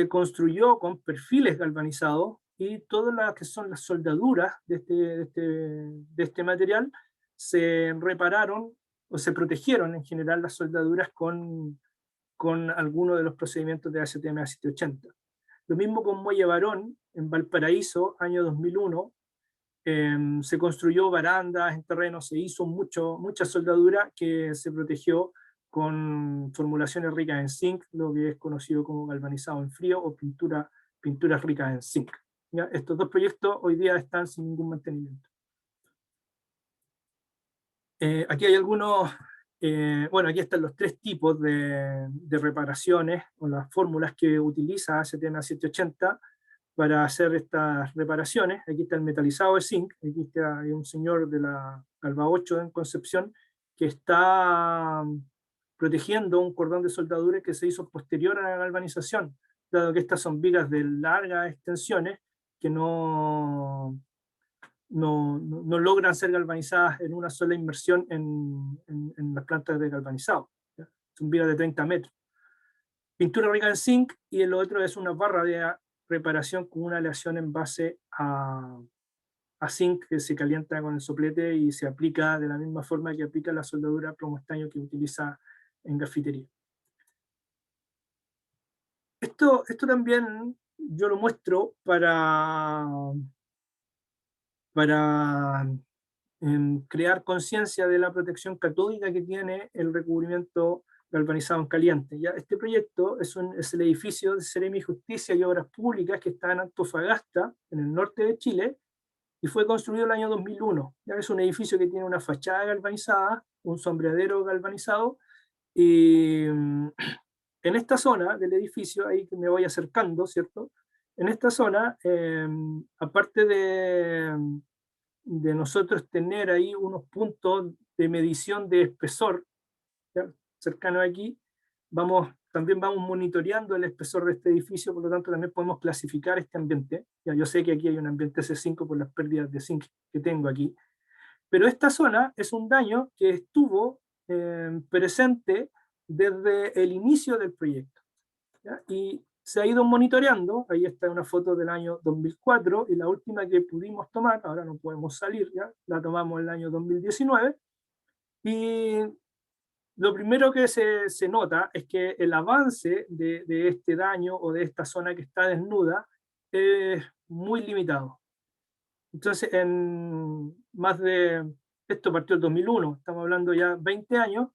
Speaker 2: construyó con perfiles galvanizados, y todas las que son las soldaduras de este material se repararon o se protegieron en general las soldaduras con alguno de los procedimientos de ASTM A780. Lo mismo con Muelle Barón, en Valparaíso, año 2001, se construyó barandas en terreno, se hizo mucha soldadura que se protegió con formulaciones ricas en zinc, lo que es conocido como galvanizado en frío o pinturas ricas en zinc. ¿Ya? Estos dos proyectos hoy día están sin ningún mantenimiento. Aquí hay algunos, bueno, aquí están los tres tipos de reparaciones o las fórmulas que utiliza ASTM 780 para hacer estas reparaciones. Aquí está el metalizado de zinc, aquí está, hay un señor de la Calva 8 en Concepción que está protegiendo un cordón de soldadura que se hizo posterior a la galvanización, dado que estas son vigas de largas extensiones que no logran ser galvanizadas en una sola inmersión en las plantas de galvanizado. ¿Ya? Son vigas de 30 metros. Pintura rica en zinc, y el otro es una barra de reparación con una aleación en base a zinc que se calienta con el soplete y se aplica de la misma forma que aplica la soldadura plomo estaño que utiliza en grafitería. Esto también yo lo muestro para crear conciencia de la protección catódica que tiene el recubrimiento galvanizado en caliente. ¿Ya? Este proyecto es el edificio de Seremi Justicia y Obras Públicas que está en Antofagasta, en el norte de Chile, y fue construido el año 2001. ¿Ya? Es un edificio que tiene una fachada galvanizada, un sombreadero galvanizado, y en esta zona del edificio, ahí que me voy acercando, ¿cierto? En esta zona, aparte de nosotros tener ahí unos puntos de medición de espesor, ¿ya? Cercano aquí, también vamos monitoreando el espesor de este edificio, por lo tanto también podemos clasificar este ambiente. Ya, yo sé que aquí hay un ambiente C5 por las pérdidas de zinc que tengo aquí, pero esta zona es un daño que estuvo presente desde el inicio del proyecto, ¿ya? Y se ha ido monitoreando. Ahí está una foto del año 2004, y la última que pudimos tomar, ahora no podemos salir, ¿ya? La tomamos en el año 2019, y lo primero que se nota es que el avance de este daño o de esta zona que está desnuda es muy limitado. Entonces, esto partió el 2001, estamos hablando ya 20 años,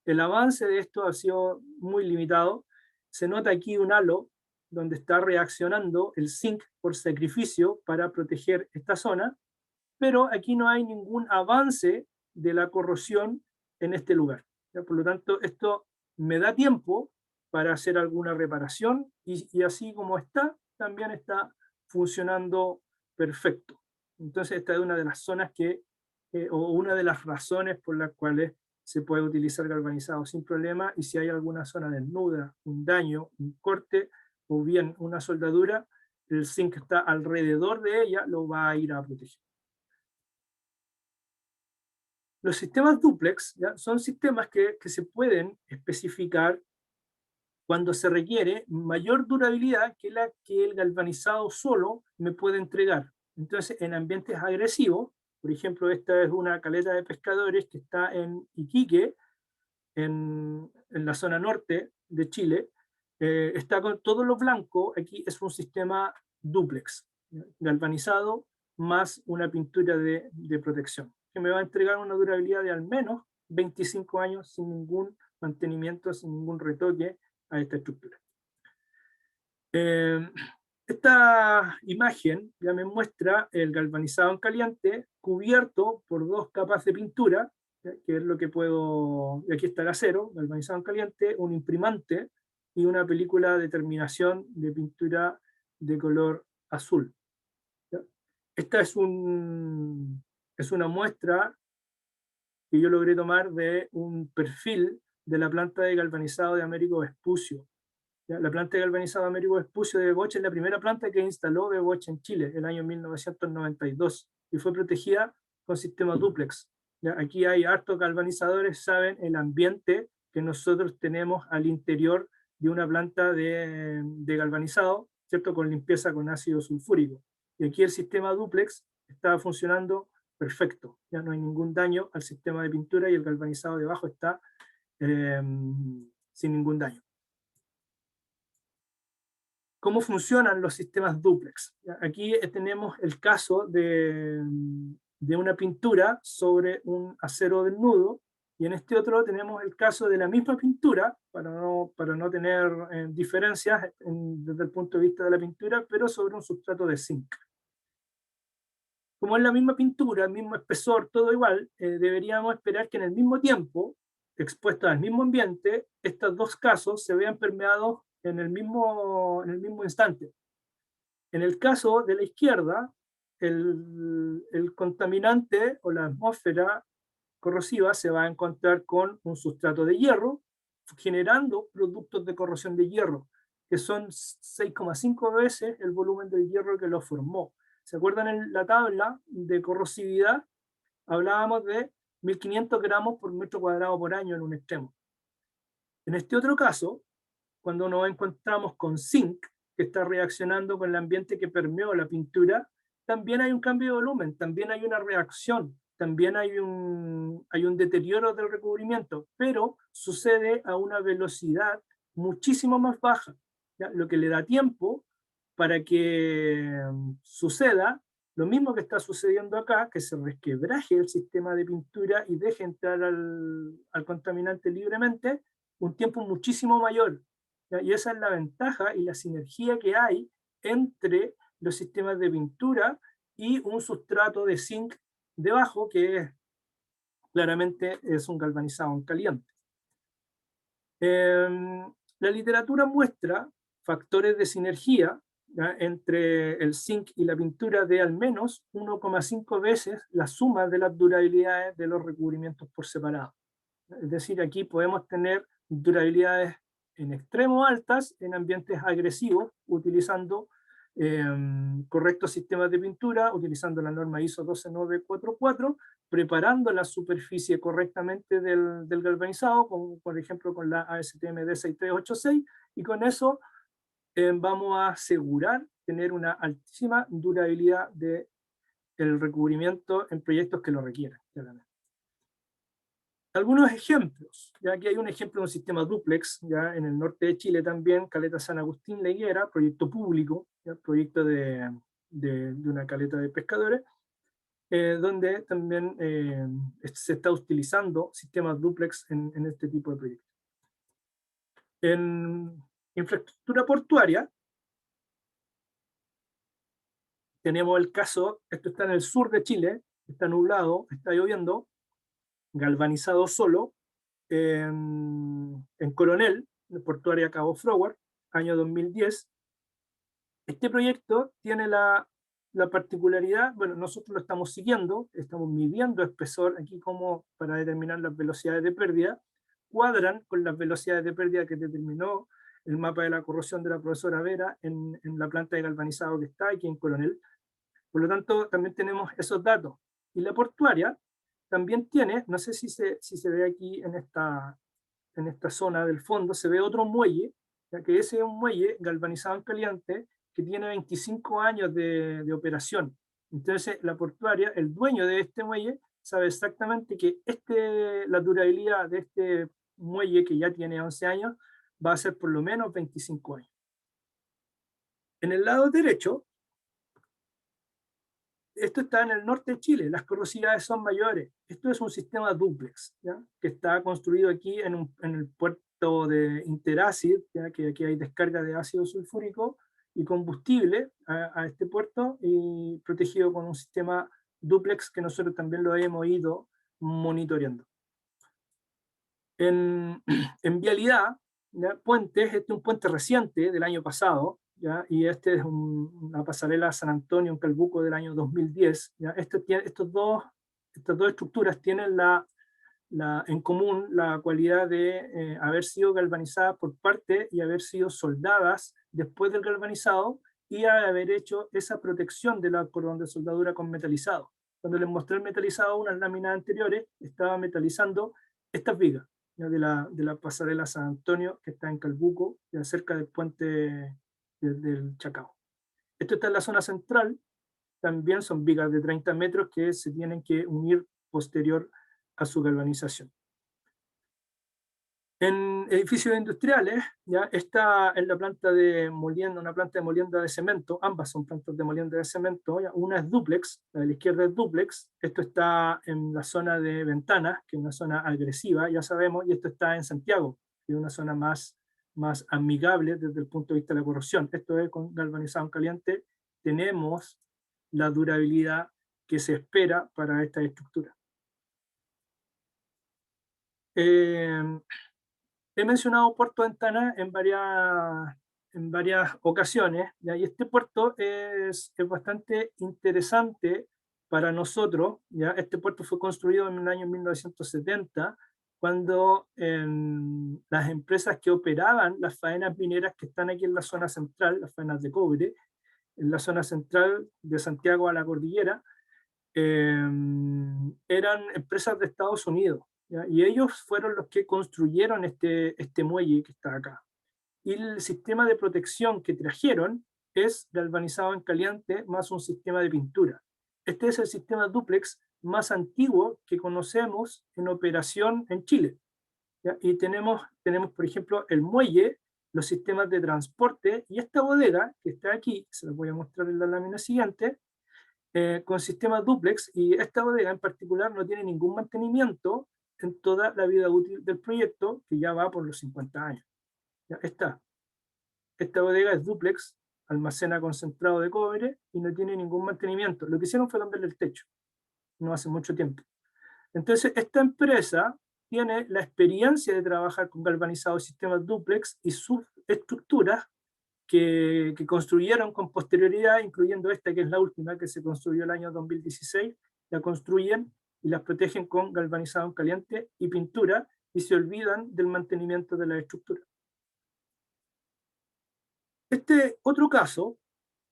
Speaker 2: el avance de esto ha sido muy limitado. Se nota aquí un halo donde está reaccionando el zinc por sacrificio para proteger esta zona, pero aquí no hay ningún avance de la corrosión en este lugar. ¿Ya? Por lo tanto, esto me da tiempo para hacer alguna reparación, y así como está, también está funcionando perfecto. Entonces, esta es una de las zonas o una de las razones por las cuales se puede utilizar galvanizado sin problema, y si hay alguna zona desnuda, un daño, un corte o bien una soldadura, el zinc que está alrededor de ella lo va a ir a proteger. Los sistemas dúplex, ¿ya?, son sistemas que se pueden especificar cuando se requiere mayor durabilidad que la que el galvanizado solo me puede entregar. Entonces, en ambientes agresivos, por ejemplo, esta es una caleta de pescadores que está en Iquique, en la zona norte de Chile, está con todo lo blanco. Aquí es un sistema dúplex, galvanizado más una pintura de protección, que me va a entregar una durabilidad de al menos 25 años sin ningún mantenimiento, sin ningún retoque a esta estructura. Esta imagen ya me muestra el galvanizado en caliente cubierto por dos capas de pintura, que es lo que puedo, y aquí está el acero, galvanizado en caliente, un imprimante y una película de terminación de pintura de color azul. ¿Ya? Esta es una muestra que yo logré tomar de un perfil de la planta de galvanizado de Américo Vespucio. ¿Ya? La planta de galvanizado de Américo Vespucio de Bosch es la primera planta que instaló Bosch en Chile, el año 1992, y fue protegida con sistema dúplex. ¿Ya? Aquí hay hartos galvanizadores, saben el ambiente que nosotros tenemos al interior de una planta de galvanizado, ¿cierto?, con limpieza con ácido sulfúrico. Y aquí el sistema dúplex está funcionando perfecto, ya no hay ningún daño al sistema de pintura y el galvanizado debajo está sin ningún daño. ¿Cómo funcionan los sistemas dúplex? Aquí tenemos el caso de una pintura sobre un acero desnudo, y en este otro tenemos el caso de la misma pintura, para no tener diferencias desde el punto de vista de la pintura, pero sobre un sustrato de zinc. Como es la misma pintura, el mismo espesor, todo igual, deberíamos esperar que en el mismo tiempo, expuestos al mismo ambiente, estos dos casos se vean permeados en el mismo instante. En el caso de la izquierda, el contaminante o la atmósfera corrosiva se va a encontrar con un sustrato de hierro, generando productos de corrosión de hierro, que son 6,5 veces el volumen del hierro que lo formó. ¿Se acuerdan en la tabla de corrosividad? Hablábamos de 1500 gramos por metro cuadrado por año en un extremo. En este otro caso, cuando nos encontramos con zinc, que está reaccionando con el ambiente que permeó la pintura, también hay un cambio de volumen, también hay una reacción, también hay un deterioro del recubrimiento, pero sucede a una velocidad muchísimo más baja, ¿ya? Lo que le da tiempo para que suceda lo mismo que está sucediendo acá, que se resquebraje el sistema de pintura y deje entrar al contaminante libremente, un tiempo muchísimo mayor. ¿Ya? Y esa es la ventaja y la sinergia que hay entre los sistemas de pintura y un sustrato de zinc debajo, que claramente es un galvanizado en caliente. La literatura muestra factores de sinergia, ¿ya?, entre el zinc y la pintura de al menos 1,5 veces la suma de las durabilidades de los recubrimientos por separado. Es decir, aquí podemos tener durabilidades en extremo altas en ambientes agresivos, utilizando correctos sistemas de pintura, utilizando la norma ISO 12944, preparando la superficie correctamente del galvanizado, como por ejemplo con la ASTM D6386, y con eso vamos a asegurar tener una altísima durabilidad del recubrimiento en proyectos que lo requieran. Algunos ejemplos, ya que hay un ejemplo de un sistema dúplex, ya en el norte de Chile también, Caleta San Agustín La Higuera, proyecto público, ya, proyecto de una caleta de pescadores, donde también se está utilizando sistemas dúplex en este tipo de proyectos. En infraestructura portuaria, tenemos el caso, esto está en el sur de Chile, está nublado, está lloviendo, galvanizado solo, en Coronel, en portuaria Cabo Froward, año 2010. Este proyecto tiene la particularidad, bueno, nosotros lo estamos siguiendo, estamos midiendo espesor aquí como para determinar las velocidades de pérdida, cuadran con las velocidades de pérdida que determinó el mapa de la corrosión de la profesora Vera en la planta de galvanizado que está aquí en Coronel. Por lo tanto, también tenemos esos datos. Y la portuaria también tiene, no sé si se ve aquí en esta zona del fondo, se ve otro muelle, ya que ese es un muelle galvanizado en caliente que tiene 25 años de operación. Entonces, la portuaria, el dueño de este muelle, sabe exactamente que la durabilidad de este muelle, que ya tiene 11 años, va a ser por lo menos 25 años. En el lado derecho, esto está en el norte de Chile, las corrosidades son mayores. Esto es un sistema dúplex, ¿ya? Que está construido aquí en el puerto de Interacid, ¿ya? Que aquí hay descarga de ácido sulfúrico y combustible a este puerto, y protegido con un sistema dúplex que nosotros también lo hemos ido monitoreando. En vialidad, ¿ya? Puentes, este es un puente reciente del año pasado, ¿ya? Y este es una pasarela San Antonio en Calbuco del año 2010. ¿Ya? Estas dos estructuras tienen en común la cualidad de haber sido galvanizadas por parte y haber sido soldadas después del galvanizado, y haber hecho esa protección de la cordón de soldadura con metalizado. Cuando les mostré el metalizado, unas láminas anteriores, estaba metalizando estas vigas, ¿ya? de la pasarela San Antonio, que está en Calbuco, ya cerca del puente del Chacao. Esto está en la zona central, también son vigas de 30 metros que se tienen que unir posterior a su galvanización. En edificios industriales, ya está en la planta de molienda, una planta de molienda de cemento, ambas son plantas de molienda de cemento, ¿ya? Una es dúplex, la de la izquierda es dúplex, esto está en la zona de Ventanas, que es una zona agresiva, ya sabemos, y esto está en Santiago, que es una zona más amigable desde el punto de vista de la corrosión. Esto es con galvanizado en caliente, tenemos la durabilidad que se espera para esta estructura. He mencionado Puerto Ventana en varias ocasiones, ¿ya? Y este puerto es bastante interesante para nosotros, ¿ya? Este puerto fue construido en el año 1970, cuando las empresas que operaban las faenas mineras que están aquí en la zona central, las faenas de cobre, en la zona central de Santiago a la cordillera, eran empresas de Estados Unidos, ¿ya? Y ellos fueron los que construyeron este muelle que está acá. Y el sistema de protección que trajeron es galvanizado en caliente más un sistema de pintura. Este es el sistema dúplex más antiguo que conocemos en operación en Chile, ¿ya? Y tenemos, por ejemplo, el muelle, los sistemas de transporte, y esta bodega que está aquí, se los voy a mostrar en la lámina siguiente, con sistemas dúplex, y esta bodega en particular no tiene ningún mantenimiento en toda la vida útil del proyecto, que ya va por los 50 años. ¿Ya? Esta bodega es dúplex, almacena concentrado de cobre y no tiene ningún mantenimiento. Lo que hicieron fue cambiarle el techo, no hace mucho tiempo. Entonces, esta empresa tiene la experiencia de trabajar con galvanizados sistemas dúplex y sus estructuras que construyeron con posterioridad, incluyendo esta que es la última, que se construyó el año 2016, la construyen y las protegen con galvanizado en caliente y pintura, y se olvidan del mantenimiento de la estructura. Este otro caso,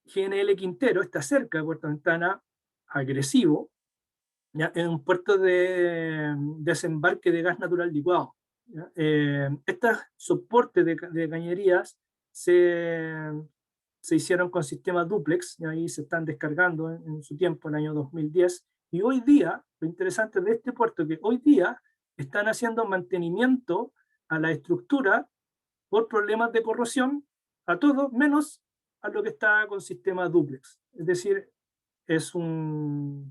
Speaker 2: GNL Quintero, está cerca de Puerto Ventana, agresivo, ¿ya? Es un puerto de desembarque de gas natural licuado. Estos soportes de cañerías se hicieron con sistemas dúplex, y ahí se están descargando en su tiempo, en el año 2010, y hoy día, lo interesante de este puerto es que hoy día están haciendo mantenimiento a la estructura por problemas de corrosión, a todo menos a lo que está con sistemas dúplex. Es decir, es una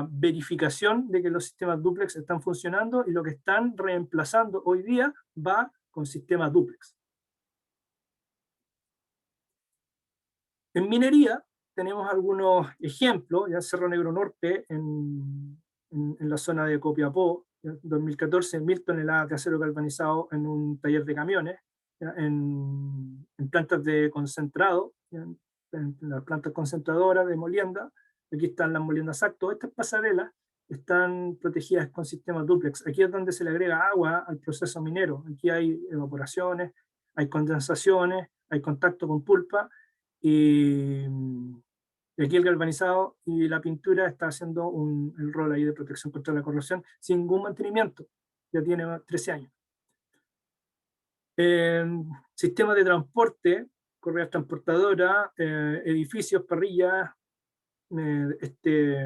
Speaker 2: verificación de que los sistemas dúplex están funcionando, y lo que están reemplazando hoy día va con sistemas dúplex. En minería tenemos algunos ejemplos, ya Cerro Negro Norte, en la zona de Copiapó, en 2014, 1.000 toneladas de acero galvanizado en un taller de camiones, en plantas de concentrado, en las plantas concentradoras de molienda. Aquí están las moliendas Acto. Estas pasarelas están protegidas con sistemas dúplex. Aquí es donde se le agrega agua al proceso minero. Aquí hay evaporaciones, hay condensaciones, hay contacto con pulpa, y Y aquí el galvanizado y la pintura está haciendo el rol ahí de protección contra la corrosión sin ningún mantenimiento. Ya tiene 13 años. Sistemas de transporte, correas transportadoras, edificios, parrillas,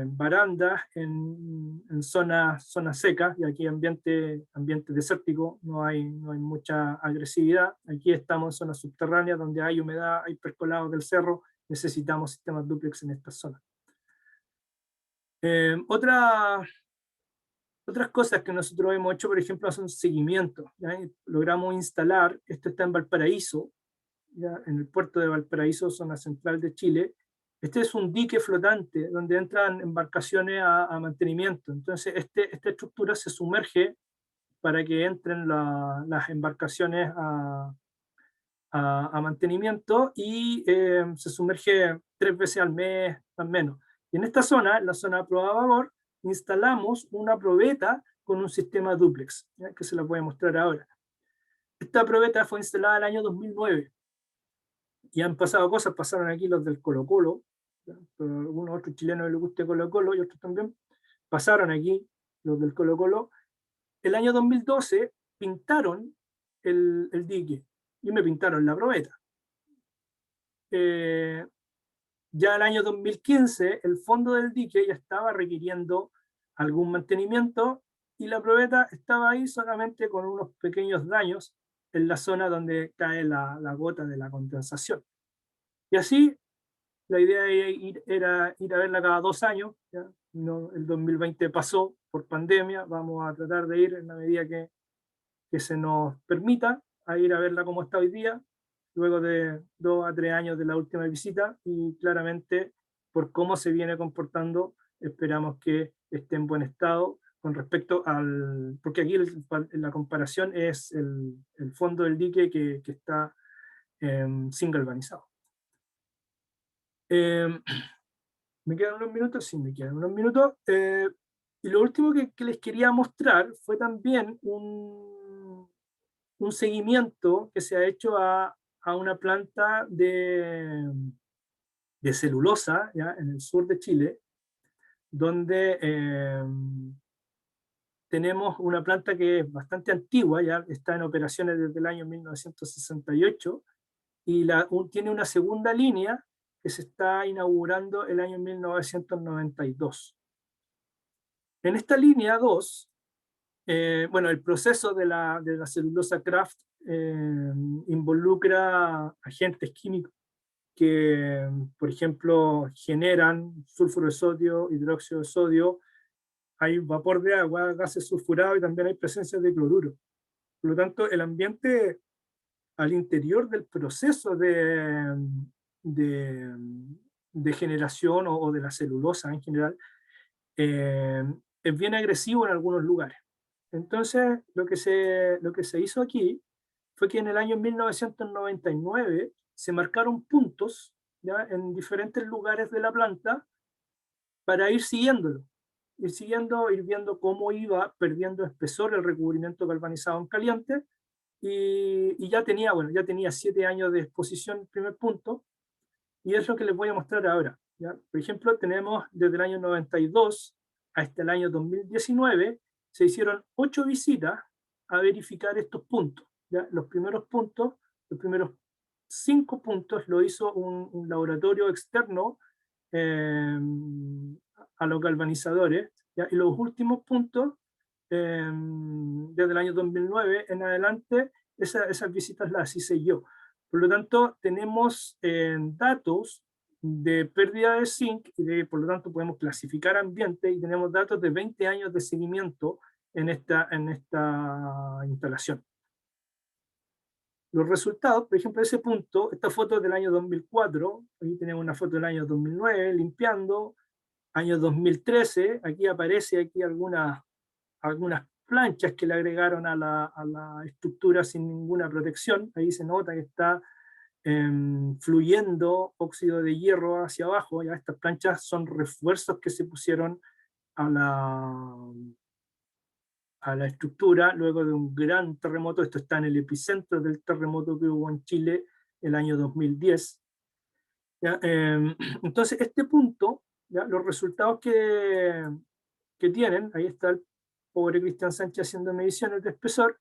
Speaker 2: barandas en zonas secas, y aquí ambiente desértico, no hay mucha agresividad. Aquí estamos en zonas subterráneas donde hay humedad, hay percolados del cerro, necesitamos sistemas dúplex en estas zonas. Otras cosas que nosotros hemos hecho, por ejemplo, son seguimientos. Logramos instalar, esto está en Valparaíso, ¿ya? En el puerto de Valparaíso, zona central de Chile. Este es un dique flotante donde entran embarcaciones a mantenimiento. Entonces, esta estructura se sumerge para que entren las embarcaciones a mantenimiento, y se sumerge 3 veces al mes, más o menos. Y en esta zona, en la zona de prueba de vapor, instalamos una probeta con un sistema dúplex, ¿ya? Que se la voy a mostrar ahora. Esta probeta fue instalada en el año 2009. Y han pasado cosas, pasaron aquí los del Colo-Colo, pero a algunos otros chilenos les gusta Colo-Colo y otros también, pasaron aquí los del Colo-Colo. El año 2012 pintaron el dique y me pintaron la probeta. Ya el año 2015 el fondo del dique ya estaba requiriendo algún mantenimiento, y la probeta estaba ahí solamente con unos pequeños daños en la zona donde cae la gota de la condensación. Y así, la idea era ir a verla cada 2 años, ¿ya? No, el 2020 pasó por pandemia, vamos a tratar de ir en la medida que se nos permita, a ir a verla como está hoy día, luego de 2 a 3 años de la última visita, y claramente por cómo se viene comportando, esperamos que esté en buen estado con respecto porque aquí la comparación es el fondo del dique que está sin galvanizado. ¿Me quedan unos minutos? Sí, me quedan unos minutos. Y lo último que les quería mostrar fue también un seguimiento que se ha hecho a una planta de celulosa, ¿ya? En el sur de Chile, donde tenemos una planta que es bastante antigua, ya está en operaciones desde el año 1968, y tiene una segunda línea que se está inaugurando el año 1992. En esta línea 2, bueno, el proceso de la celulosa kraft involucra agentes químicos que, por ejemplo, generan sulfuro de sodio, hidróxido de sodio, hay vapor de agua, gases sulfurados, y también hay presencia de cloruro. Por lo tanto, el ambiente al interior del proceso de generación o de la celulosa en general, es bien agresivo en algunos lugares. Entonces, lo que se hizo aquí fue que en el año 1999 se marcaron puntos, ¿ya? En diferentes lugares de la planta para ir siguiéndolo, ir viendo cómo iba perdiendo espesor el recubrimiento galvanizado en caliente, y ya tenía 7 años de exposición el primer punto, y es lo que les voy a mostrar ahora, ¿ya? Por ejemplo, tenemos desde el año 92 hasta el año 2019, se hicieron 8 visitas a verificar estos puntos, ¿ya? Los primeros 5 puntos lo hizo un laboratorio externo a los galvanizadores, ¿ya? Y los últimos puntos, desde el año 2009 en adelante, esas visitas las hice yo. Por lo tanto, tenemos datos de pérdida de zinc, y por lo tanto podemos clasificar ambiente, y tenemos datos de 20 años de seguimiento en esta instalación. Los resultados, por ejemplo, ese punto, esta foto es del año 2004, aquí tenemos una foto del año 2009, limpiando, año 2013, aquí aparece algunas planchas que le agregaron a la estructura sin ninguna protección, ahí se nota que está fluyendo óxido de hierro hacia abajo, ya estas planchas son refuerzos que se pusieron a la estructura luego de un gran terremoto. Esto está en el epicentro del terremoto que hubo en Chile el año 2010. ¿Ya? Entonces, este punto, ¿ya? Los resultados que tienen, ahí está el pobre Cristian Sánchez haciendo mediciones de espesor,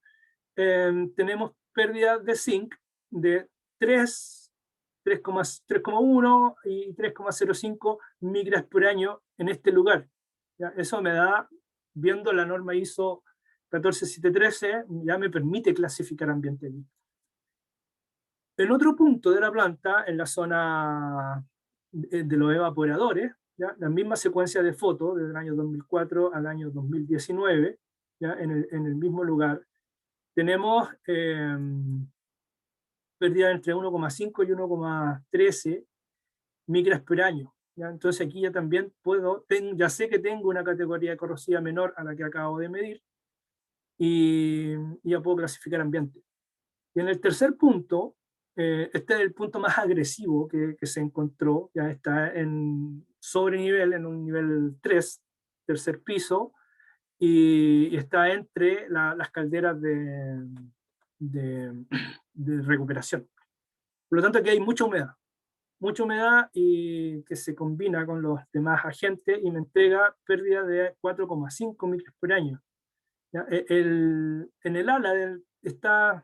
Speaker 2: tenemos pérdida de zinc de 3,1 y 3,05 micras por año en este lugar. ¿Ya? Eso me da, viendo la norma ISO 14713, ya me permite clasificar ambiente allí. En otro punto de la planta, en la zona de los evaporadores, ¿ya? La misma secuencia de fotos desde el año 2004 al año 2019, ¿ya? En el mismo lugar, tenemos pérdida entre 1,5 y 1,13 micras por año. ¿Ya? Entonces aquí ya también ya sé que tengo una categoría corrosiva menor a la que acabo de medir y ya puedo clasificar ambiente. Y en el tercer punto, este es el punto más agresivo que se encontró, ya está en sobrenivel, en un nivel 3, tercer piso, y está entre las calderas de recuperación. Por lo tanto, aquí hay mucha humedad y que se combina con los demás agentes y me entrega pérdida de 4,5 micras por año. ¿Ya? En el ala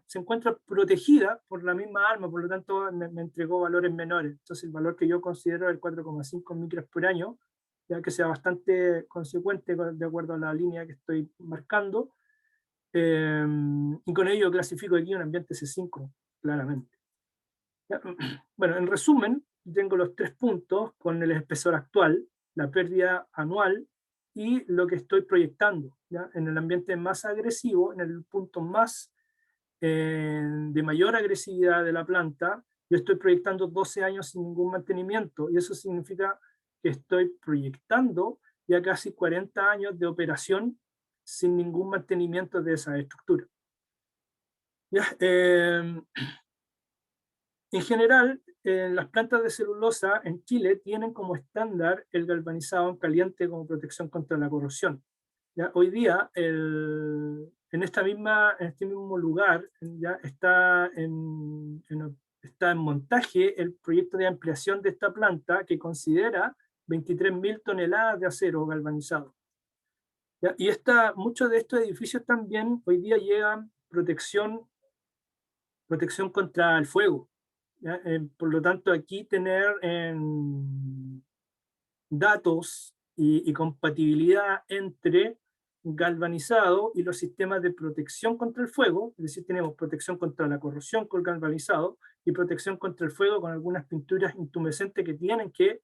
Speaker 2: se encuentra protegida por la misma arma, por lo tanto me entregó valores menores. Entonces el valor que yo considero es el 4,5 micras por año, ya que sea bastante consecuente de acuerdo a la línea que estoy marcando. Y con ello clasifico aquí un ambiente C5, claramente. ¿Ya? Bueno, en resumen, tengo los 3 puntos con el espesor actual, la pérdida anual y lo que estoy proyectando. ¿Ya? En el ambiente más agresivo, en el punto más de mayor agresividad de la planta, yo estoy proyectando 12 años sin ningún mantenimiento, y eso significa que estoy proyectando ya casi 40 años de operación sin ningún mantenimiento de esa estructura. ¿Ya? En general, las plantas de celulosa en Chile tienen como estándar el galvanizado en caliente como protección contra la corrosión. ¿Ya? Hoy día, en este mismo lugar, ya está en montaje el proyecto de ampliación de esta planta que considera 23.000 toneladas de acero galvanizado. ¿Ya? Y muchos de estos edificios también hoy día llevan protección contra el fuego. ¿Ya? Por lo tanto, aquí tener datos y compatibilidad entre galvanizado y los sistemas de protección contra el fuego, es decir, tenemos protección contra la corrosión con galvanizado y protección contra el fuego con algunas pinturas intumescentes que tienen que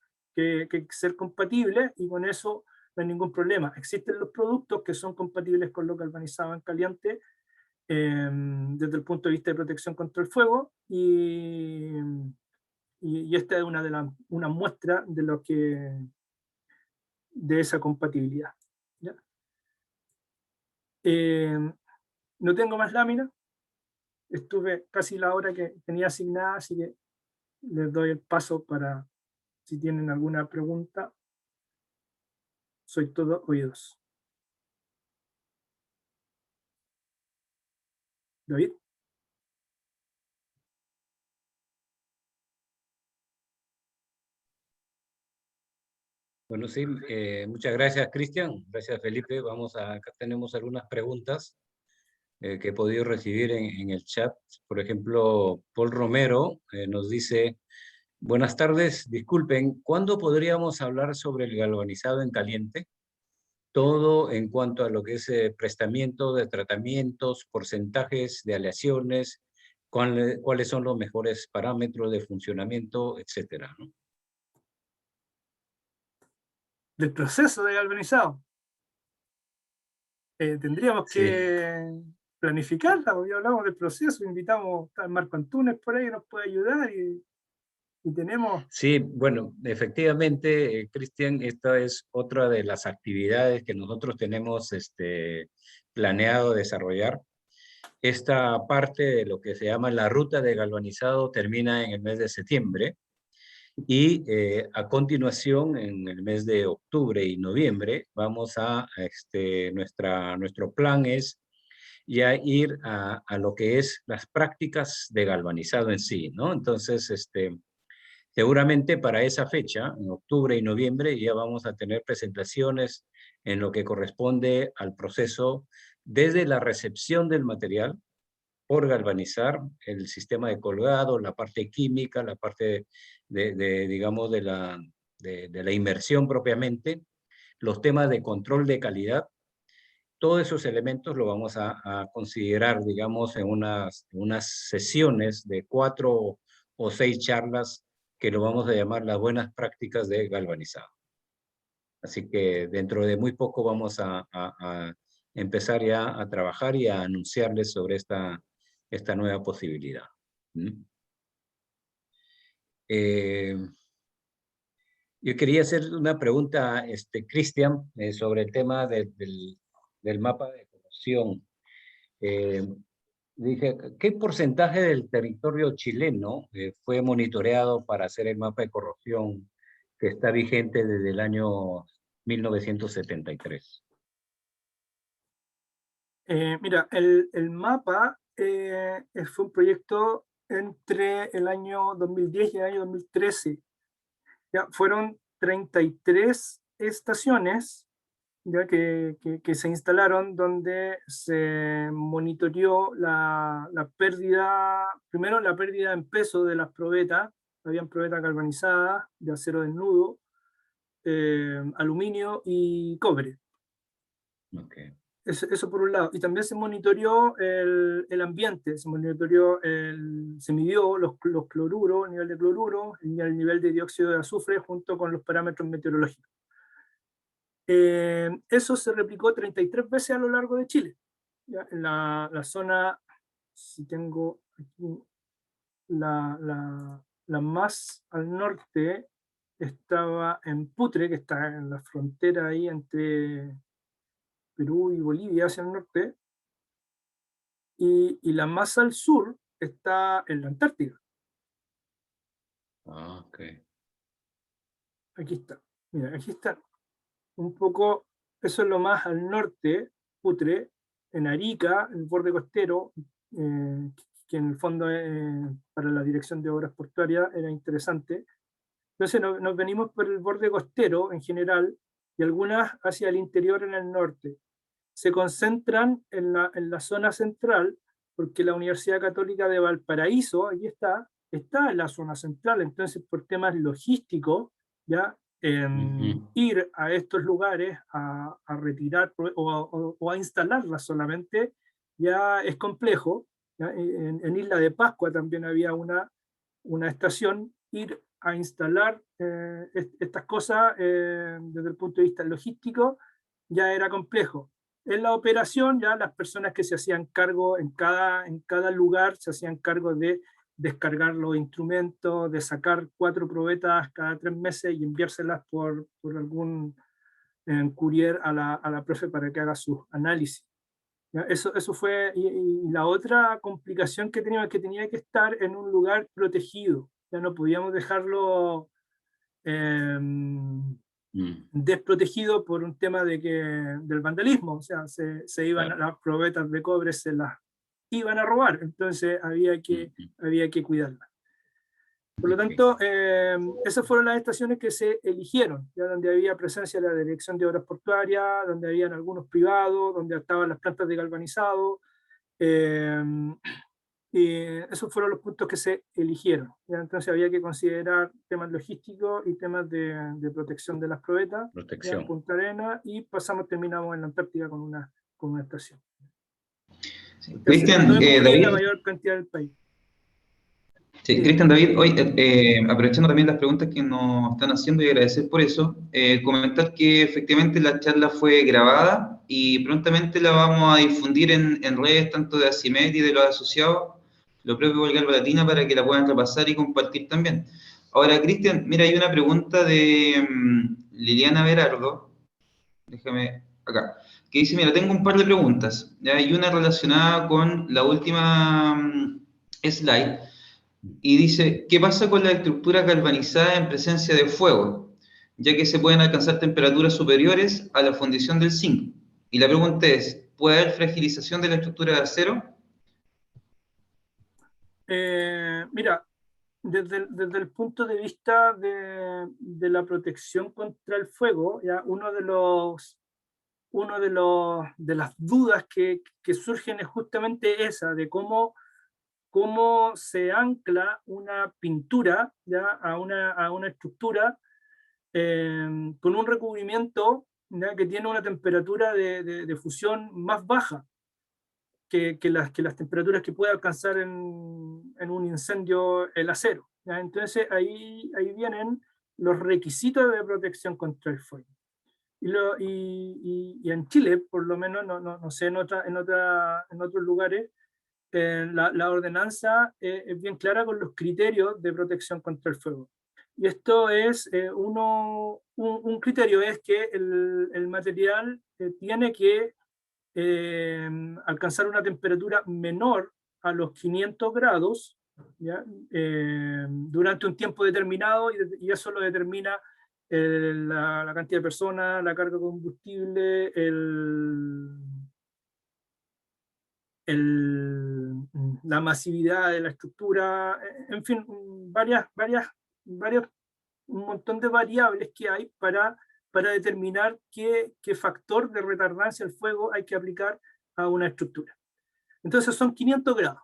Speaker 2: ser compatibles, y con eso no hay ningún problema. Existen los productos que son compatibles con lo galvanizado en caliente, desde el punto de vista de protección contra el fuego, y esta es una muestra de esa compatibilidad. ¿Ya? No tengo más láminas, estuve casi la hora que tenía asignada, así que les doy el paso para si tienen alguna pregunta. Soy todo oídos. David.
Speaker 1: Bueno, sí, muchas gracias, Cristian. Gracias, Felipe. Acá tenemos algunas preguntas que he podido recibir en el chat. Por ejemplo, Paul Romero nos dice: buenas tardes, disculpen, ¿cuándo podríamos hablar sobre el galvanizado en caliente? Todo en cuanto a lo que es prestamiento de tratamientos, porcentajes de aleaciones, cuáles son los mejores parámetros de funcionamiento, etcétera, ¿no?
Speaker 2: Del proceso de galvanizado. Tendríamos que planificarla, porque hablamos del proceso, invitamos a Marco Antunes por ahí, nos puede ayudar, y tenemos...
Speaker 1: Sí, bueno, efectivamente, Cristian, esta es otra de las actividades que nosotros tenemos planeado desarrollar. Esta parte de lo que se llama la ruta de galvanizado termina en el mes de septiembre, y a continuación, en el mes de octubre y noviembre, vamos nuestro plan es ya ir a lo que es las prácticas de galvanizado en sí, ¿no? Entonces, Seguramente para esa fecha, en octubre y noviembre, ya vamos a tener presentaciones en lo que corresponde al proceso desde la recepción del material por galvanizar, el sistema de colgado, la parte química, la parte digamos, de la inmersión propiamente, los temas de control de calidad. Todos esos elementos lo vamos a considerar, digamos, en unas sesiones de 4 o 6 charlas que lo vamos a llamar las buenas prácticas de galvanizado. Así que dentro de muy poco vamos a empezar ya a trabajar y a anunciarles sobre esta nueva posibilidad. Yo quería hacer una pregunta, Cristian, sobre el tema del mapa de corrosión. Dije, ¿qué porcentaje del territorio chileno fue monitoreado para hacer el mapa de corrosión que está vigente desde el año 1973?
Speaker 2: Mira, el mapa fue un proyecto entre el año 2010 y el año 2013. Ya, fueron 33 estaciones ya que se instalaron donde se monitoreó la pérdida, primero la pérdida en peso de las probetas, habían probetas galvanizadas de acero desnudo, aluminio y cobre.
Speaker 1: Okay.
Speaker 2: Eso por un lado. Y también se monitoreó el ambiente, se midió los cloruros, el nivel de cloruro, el nivel de dióxido de azufre junto con los parámetros meteorológicos. Eso se replicó 33 veces a lo largo de Chile. ¿Ya? En la zona, si tengo aquí, la más al norte estaba en Putre, que está en la frontera ahí entre Perú y Bolivia hacia el norte, y la más al sur está en la Antártida.
Speaker 1: Ah, ok.
Speaker 2: Aquí está. Mira, aquí está. Un poco, eso es lo más al norte, Putre, en Arica, el borde costero, que en el fondo para la dirección de obras portuarias era interesante. Entonces nos venimos por el borde costero en general y algunas hacia el interior en el norte. Se concentran en la zona central porque la Universidad Católica de Valparaíso, aquí está en la zona central, entonces por temas logísticos, ya ir a estos lugares a retirar o a instalarlas solamente ya es complejo. ¿Ya? En Isla de Pascua también había una estación, ir a instalar estas cosas desde el punto de vista logístico ya era complejo. En la operación ya las personas que se hacían cargo en cada lugar se hacían cargo de descargar los instrumentos, de sacar 4 probetas cada 3 meses y enviárselas por algún courier a la profe para que haga sus análisis. ¿Ya? Eso fue, y la otra complicación que teníamos es que tenía que estar en un lugar protegido, ya no podíamos dejarlo desprotegido por un tema del vandalismo, o sea, se iban las probetas de cobre, se las iban a robar, entonces había que cuidarlas. Por lo tanto, esas fueron las estaciones que se eligieron, ya donde había presencia de la Dirección de Obras Portuarias, donde habían algunos privados, donde estaban las plantas de galvanizado, y esos fueron los puntos que se eligieron. ¿Ya? Entonces había que considerar temas logísticos y temas de protección de las probetas, en Punta Arenas, y terminamos en la Antártida con una estación.
Speaker 3: Sí. Cristian,
Speaker 2: David, la mayor cantidad del país.
Speaker 3: Sí, Cristian, David, hoy aprovechando también las preguntas que nos están haciendo y agradecer por eso, comentar que efectivamente la charla fue grabada y prontamente la vamos a difundir en redes tanto de ACIMED y de los asociados, lo propio de Galva Latina, para que la puedan repasar y compartir también. Ahora, Cristian, mira, hay una pregunta de Liliana Berardo, déjame acá, que dice, mira, tengo un par de preguntas, ¿ya? Hay una relacionada con la última slide, y dice, ¿qué pasa con las estructuras galvanizadas en presencia de fuego? Ya que se pueden alcanzar temperaturas superiores a la fundición del zinc. Y la pregunta es, ¿puede haber fragilización de la estructura de acero?
Speaker 2: Mira, desde el punto de vista de la protección contra el fuego, ya de las dudas que surgen es justamente esa, de cómo se ancla una pintura, ¿ya? a una estructura con un recubrimiento, ¿ya? que tiene una temperatura de fusión más baja que las temperaturas que puede alcanzar en un incendio el acero, ¿ya? Entonces ahí vienen los requisitos de protección contra el fuego. Y en Chile, por lo menos, no sé en otros lugares, la ordenanza es bien clara con los criterios de protección contra el fuego. Y esto es, un criterio es que el material tiene que alcanzar una temperatura menor a los 500 grados, ¿ya? Durante un tiempo determinado, y eso lo determina la cantidad de personas, la carga de combustible, la masividad de la estructura, en fin, un montón de variables que hay para determinar qué factor de retardancia al fuego hay que aplicar a una estructura. Entonces son 500 grados.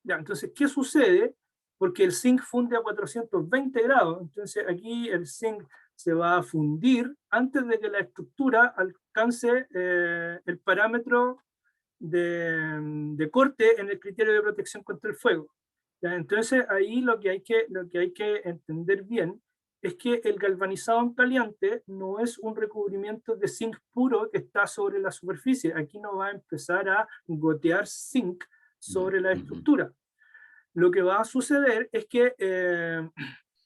Speaker 2: Ya, entonces, ¿qué sucede? Porque el zinc funde a 420 grados. Entonces aquí el zinc se va a fundir antes de que la estructura alcance el parámetro de corte en el criterio de protección contra el fuego. ¿Ya? Entonces ahí lo que hay que entender bien es que el galvanizado en caliente no es un recubrimiento de zinc puro que está sobre la superficie. Aquí no va a empezar a gotear zinc sobre la estructura. Lo que va a suceder es que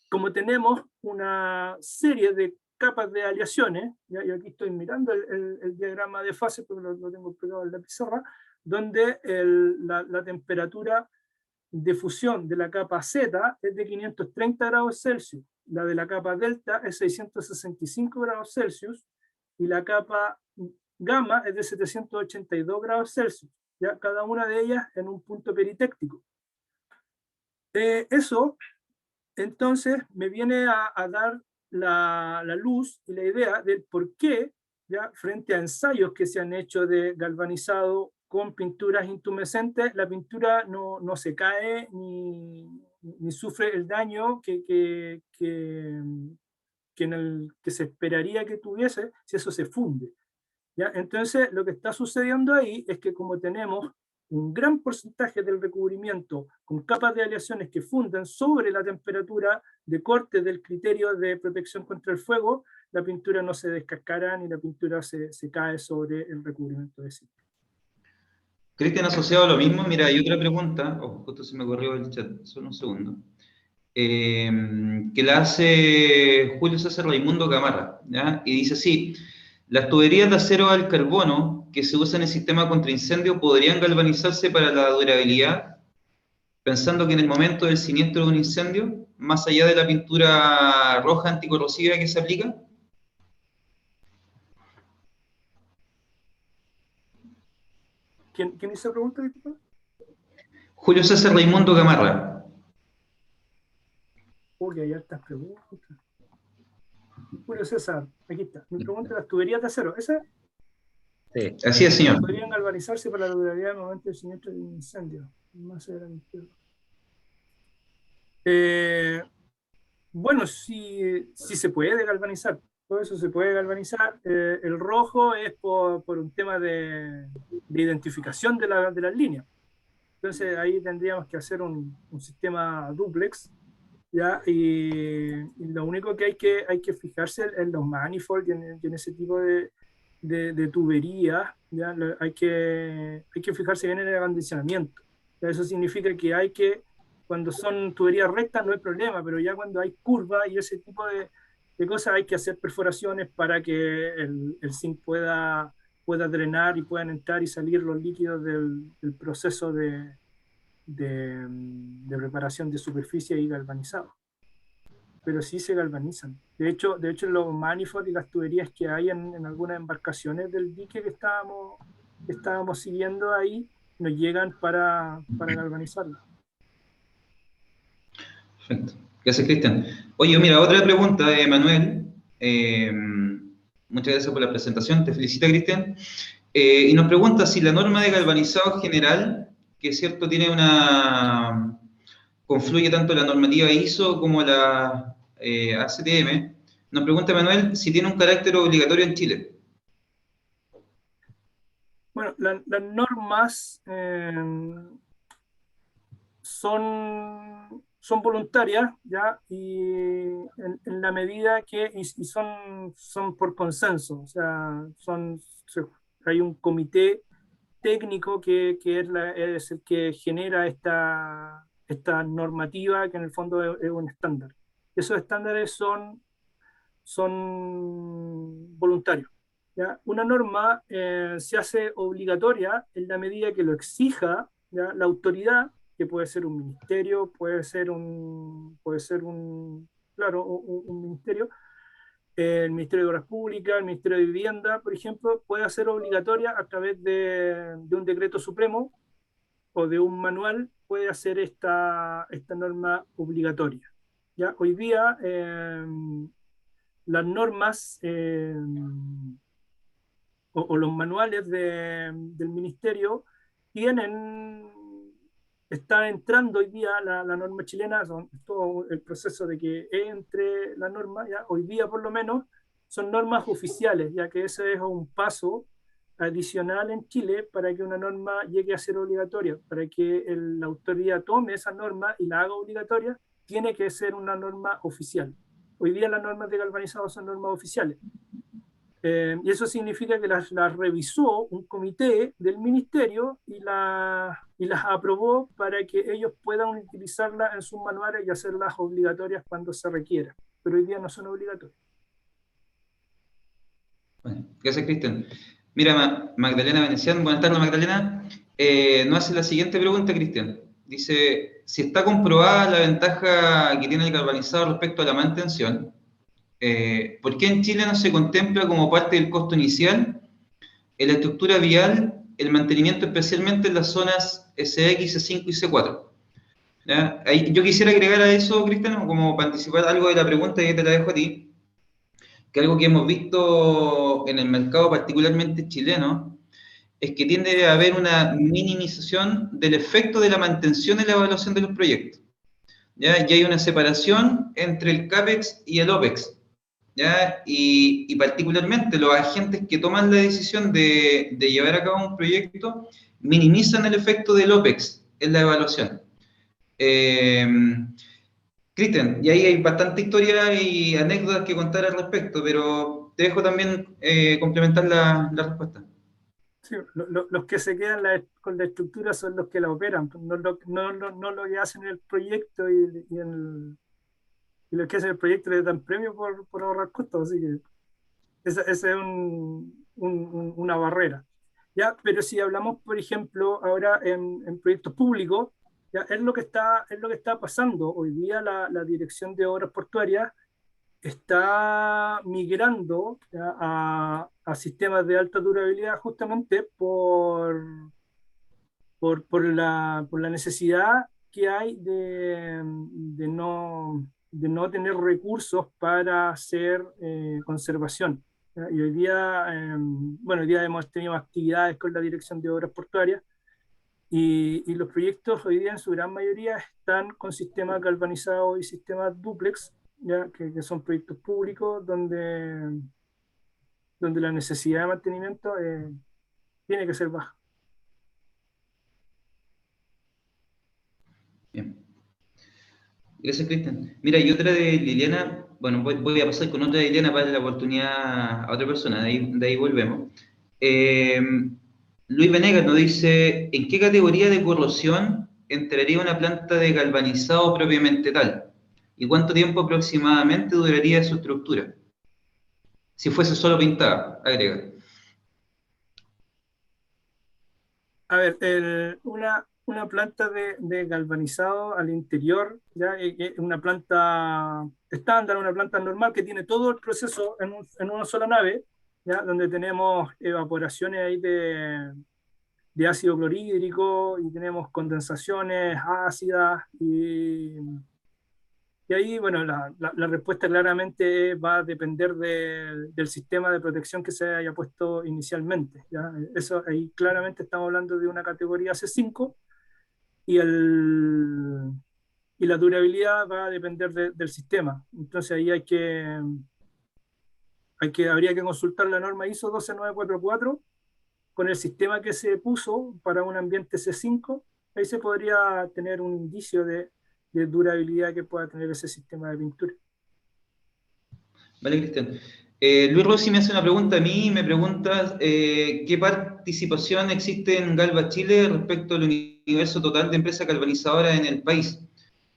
Speaker 2: como tenemos una serie de capas de aleaciones, ¿ya? Yo aquí estoy mirando el diagrama de fase, porque lo tengo pegado en la pizarra, donde la temperatura de fusión de la capa Z es de 530 grados Celsius, la de la capa delta es 665 grados Celsius, y la capa gamma es de 782 grados Celsius, ¿ya? Cada una de ellas en un punto peritéctico. Eso, entonces, me viene a dar la luz y la idea del por qué, ya frente a ensayos que se han hecho de galvanizado con pinturas intumescentes, la pintura no se cae ni sufre el daño que se esperaría que tuviese si eso se funde. ¿Ya? Entonces, lo que está sucediendo ahí es que como tenemos un gran porcentaje del recubrimiento con capas de aleaciones que funden sobre la temperatura de corte del criterio de protección contra el fuego, la pintura no se descascara ni la pintura se cae sobre el recubrimiento de zinc.
Speaker 3: Cristian, asociado a lo mismo, mira, hay otra pregunta, justo se me corrió el chat, solo un segundo, que la hace Julio César Raimundo Gamarra, ¿ya? Y dice así: las tuberías de acero al carbono que se usan en el sistema contra incendio podrían galvanizarse para la durabilidad, pensando que en el momento del siniestro de un incendio, más allá de la pintura roja anticorrosiva que se aplica.
Speaker 2: ¿Quién hizo la pregunta?
Speaker 3: Julio César Raimundo Gamarra.
Speaker 2: Uy, hay hartas preguntas. Julio César, aquí está. Mi pregunta es: las tuberías de acero, ¿esa?
Speaker 1: Sí.
Speaker 3: Así es, señor.
Speaker 2: Podrían galvanizarse para la durabilidad del momento del siniestro de un incendio. Bueno, sí se puede galvanizar. Todo eso se puede galvanizar. El rojo es por un tema de identificación de las líneas. Entonces ahí tendríamos que hacer un sistema dúplex, ¿ya? Y lo único que hay que fijarse en los manifolds y en ese tipo de tuberías, ¿ya? Hay que fijarse bien en el acondicionamiento. Eso significa que cuando son tuberías rectas no hay problema, pero ya cuando hay curvas y ese tipo de cosas hay que hacer perforaciones para que el zinc pueda drenar y puedan entrar y salir los líquidos del proceso de preparación de superficie y galvanizado. Pero sí se galvanizan. De hecho los manifolds y las tuberías que hay en algunas embarcaciones del dique que estábamos siguiendo ahí, nos llegan para galvanizarlo.
Speaker 3: Perfecto. Gracias, Cristian. Oye, mira, otra pregunta de Manuel. Muchas gracias por la presentación. Te felicita, Cristian. Y nos pregunta si la norma de galvanizado general, que es cierto, tiene una... confluye tanto la normativa ISO como la ACTM, nos pregunta Manuel si tiene un carácter obligatorio en Chile.
Speaker 2: Bueno, las normas son voluntarias, ¿ya? Y en la medida que son por consenso, o sea, hay un comité técnico que es el que genera esta normativa, que en el fondo es un estándar. Esos estándares son voluntarios. ¿Ya? Una norma se hace obligatoria en la medida que lo exija, ¿ya?, la autoridad, que puede ser un ministerio, claro, un ministerio, el Ministerio de Obras Públicas, el Ministerio de Vivienda, por ejemplo, puede hacer obligatoria a través de un decreto supremo o de un manual, puede hacer esta norma obligatoria. ¿Ya? Hoy día las normas o los manuales del ministerio tienen, está entrando hoy día la norma chilena, todo el proceso de que entre la norma, ya hoy día por lo menos son normas oficiales, ya que ese es un paso adicional en Chile para que una norma llegue a ser obligatoria, para que la autoridad tome esa norma y la haga obligatoria, tiene que ser una norma oficial. Hoy día las normas de galvanizado son normas oficiales. Y eso significa que las revisó un comité del ministerio y las aprobó para que ellos puedan utilizarlas en sus manuales y hacerlas obligatorias cuando se requiera. Pero hoy día no son obligatorias.
Speaker 3: Bueno, gracias, Cristian. Mira, Magdalena Venecián, buenas tardes, Magdalena. Nos hace la siguiente pregunta, Cristian. Dice, si está comprobada la ventaja que tiene el galvanizado respecto a la mantención, ¿por qué en Chile no se contempla como parte del costo inicial en la estructura vial el mantenimiento, especialmente en las zonas SX, C5 y C4? ¿Ya? Ahí, yo quisiera agregar a eso, Cristian, como para anticipar algo de la pregunta y te la dejo a ti, que algo que hemos visto en el mercado particularmente chileno es que tiende a haber una minimización del efecto de la mantención en la evaluación de los proyectos. ¿Ya? Y hay una separación entre el CAPEX y el OPEX. ¿Ya? Y particularmente los agentes que toman la decisión de llevar a cabo un proyecto minimizan el efecto del OPEX en la evaluación. Cristian, y ahí hay bastante historia y anécdotas que contar al respecto, pero te dejo también complementar la respuesta.
Speaker 2: Sí, los que se quedan con la estructura son los que la operan, no lo que hacen el proyecto y los que hacen el proyecto les dan premio por ahorrar costos, así que esa es una barrera. ¿Ya? Pero si hablamos, por ejemplo, ahora en proyectos públicos, ¿ya? Es lo que está pasando. Hoy día la Dirección de Obras Portuarias está migrando, ¿ya?, a sistemas de alta durabilidad justamente por la necesidad que hay de no tener recursos para hacer conservación. ¿Ya? Y hoy día hemos tenido actividades con la Dirección de Obras Portuarias y los proyectos hoy día en su gran mayoría están con sistemas galvanizados y sistemas dúplex, ¿ya? Que son proyectos públicos donde la necesidad de mantenimiento tiene que ser baja.
Speaker 3: Bien. Gracias, Cristian. Mira, y otra de Liliana, bueno, voy a pasar con otra de Liliana para darle la oportunidad a otra persona, de ahí volvemos. Luis Venegas nos dice, ¿en qué categoría de corrosión entraría una planta de galvanizado propiamente tal? ¿Y cuánto tiempo aproximadamente duraría su estructura? Si fuese solo pintada, agrega.
Speaker 2: A ver, una planta de galvanizado al interior, ya una planta estándar, una planta normal que tiene todo el proceso en una sola nave, ya, donde tenemos evaporaciones ahí de ácido clorhídrico y tenemos condensaciones ácidas Y ahí, bueno, la respuesta claramente va a depender del sistema de protección que se haya puesto inicialmente, ¿ya? Eso, ahí claramente estamos hablando de una categoría C5 y, y la durabilidad va a depender del sistema. Entonces ahí habría que consultar la norma ISO 12944 con el sistema que se puso para un ambiente C5. Ahí se podría tener un indicio de durabilidad que pueda tener ese sistema de pintura.
Speaker 3: Vale, Cristian. Luis Rossi me hace una pregunta a mí, me pregunta ¿qué participación existe en Galva Chile respecto al universo total de empresas galvanizadoras en el país?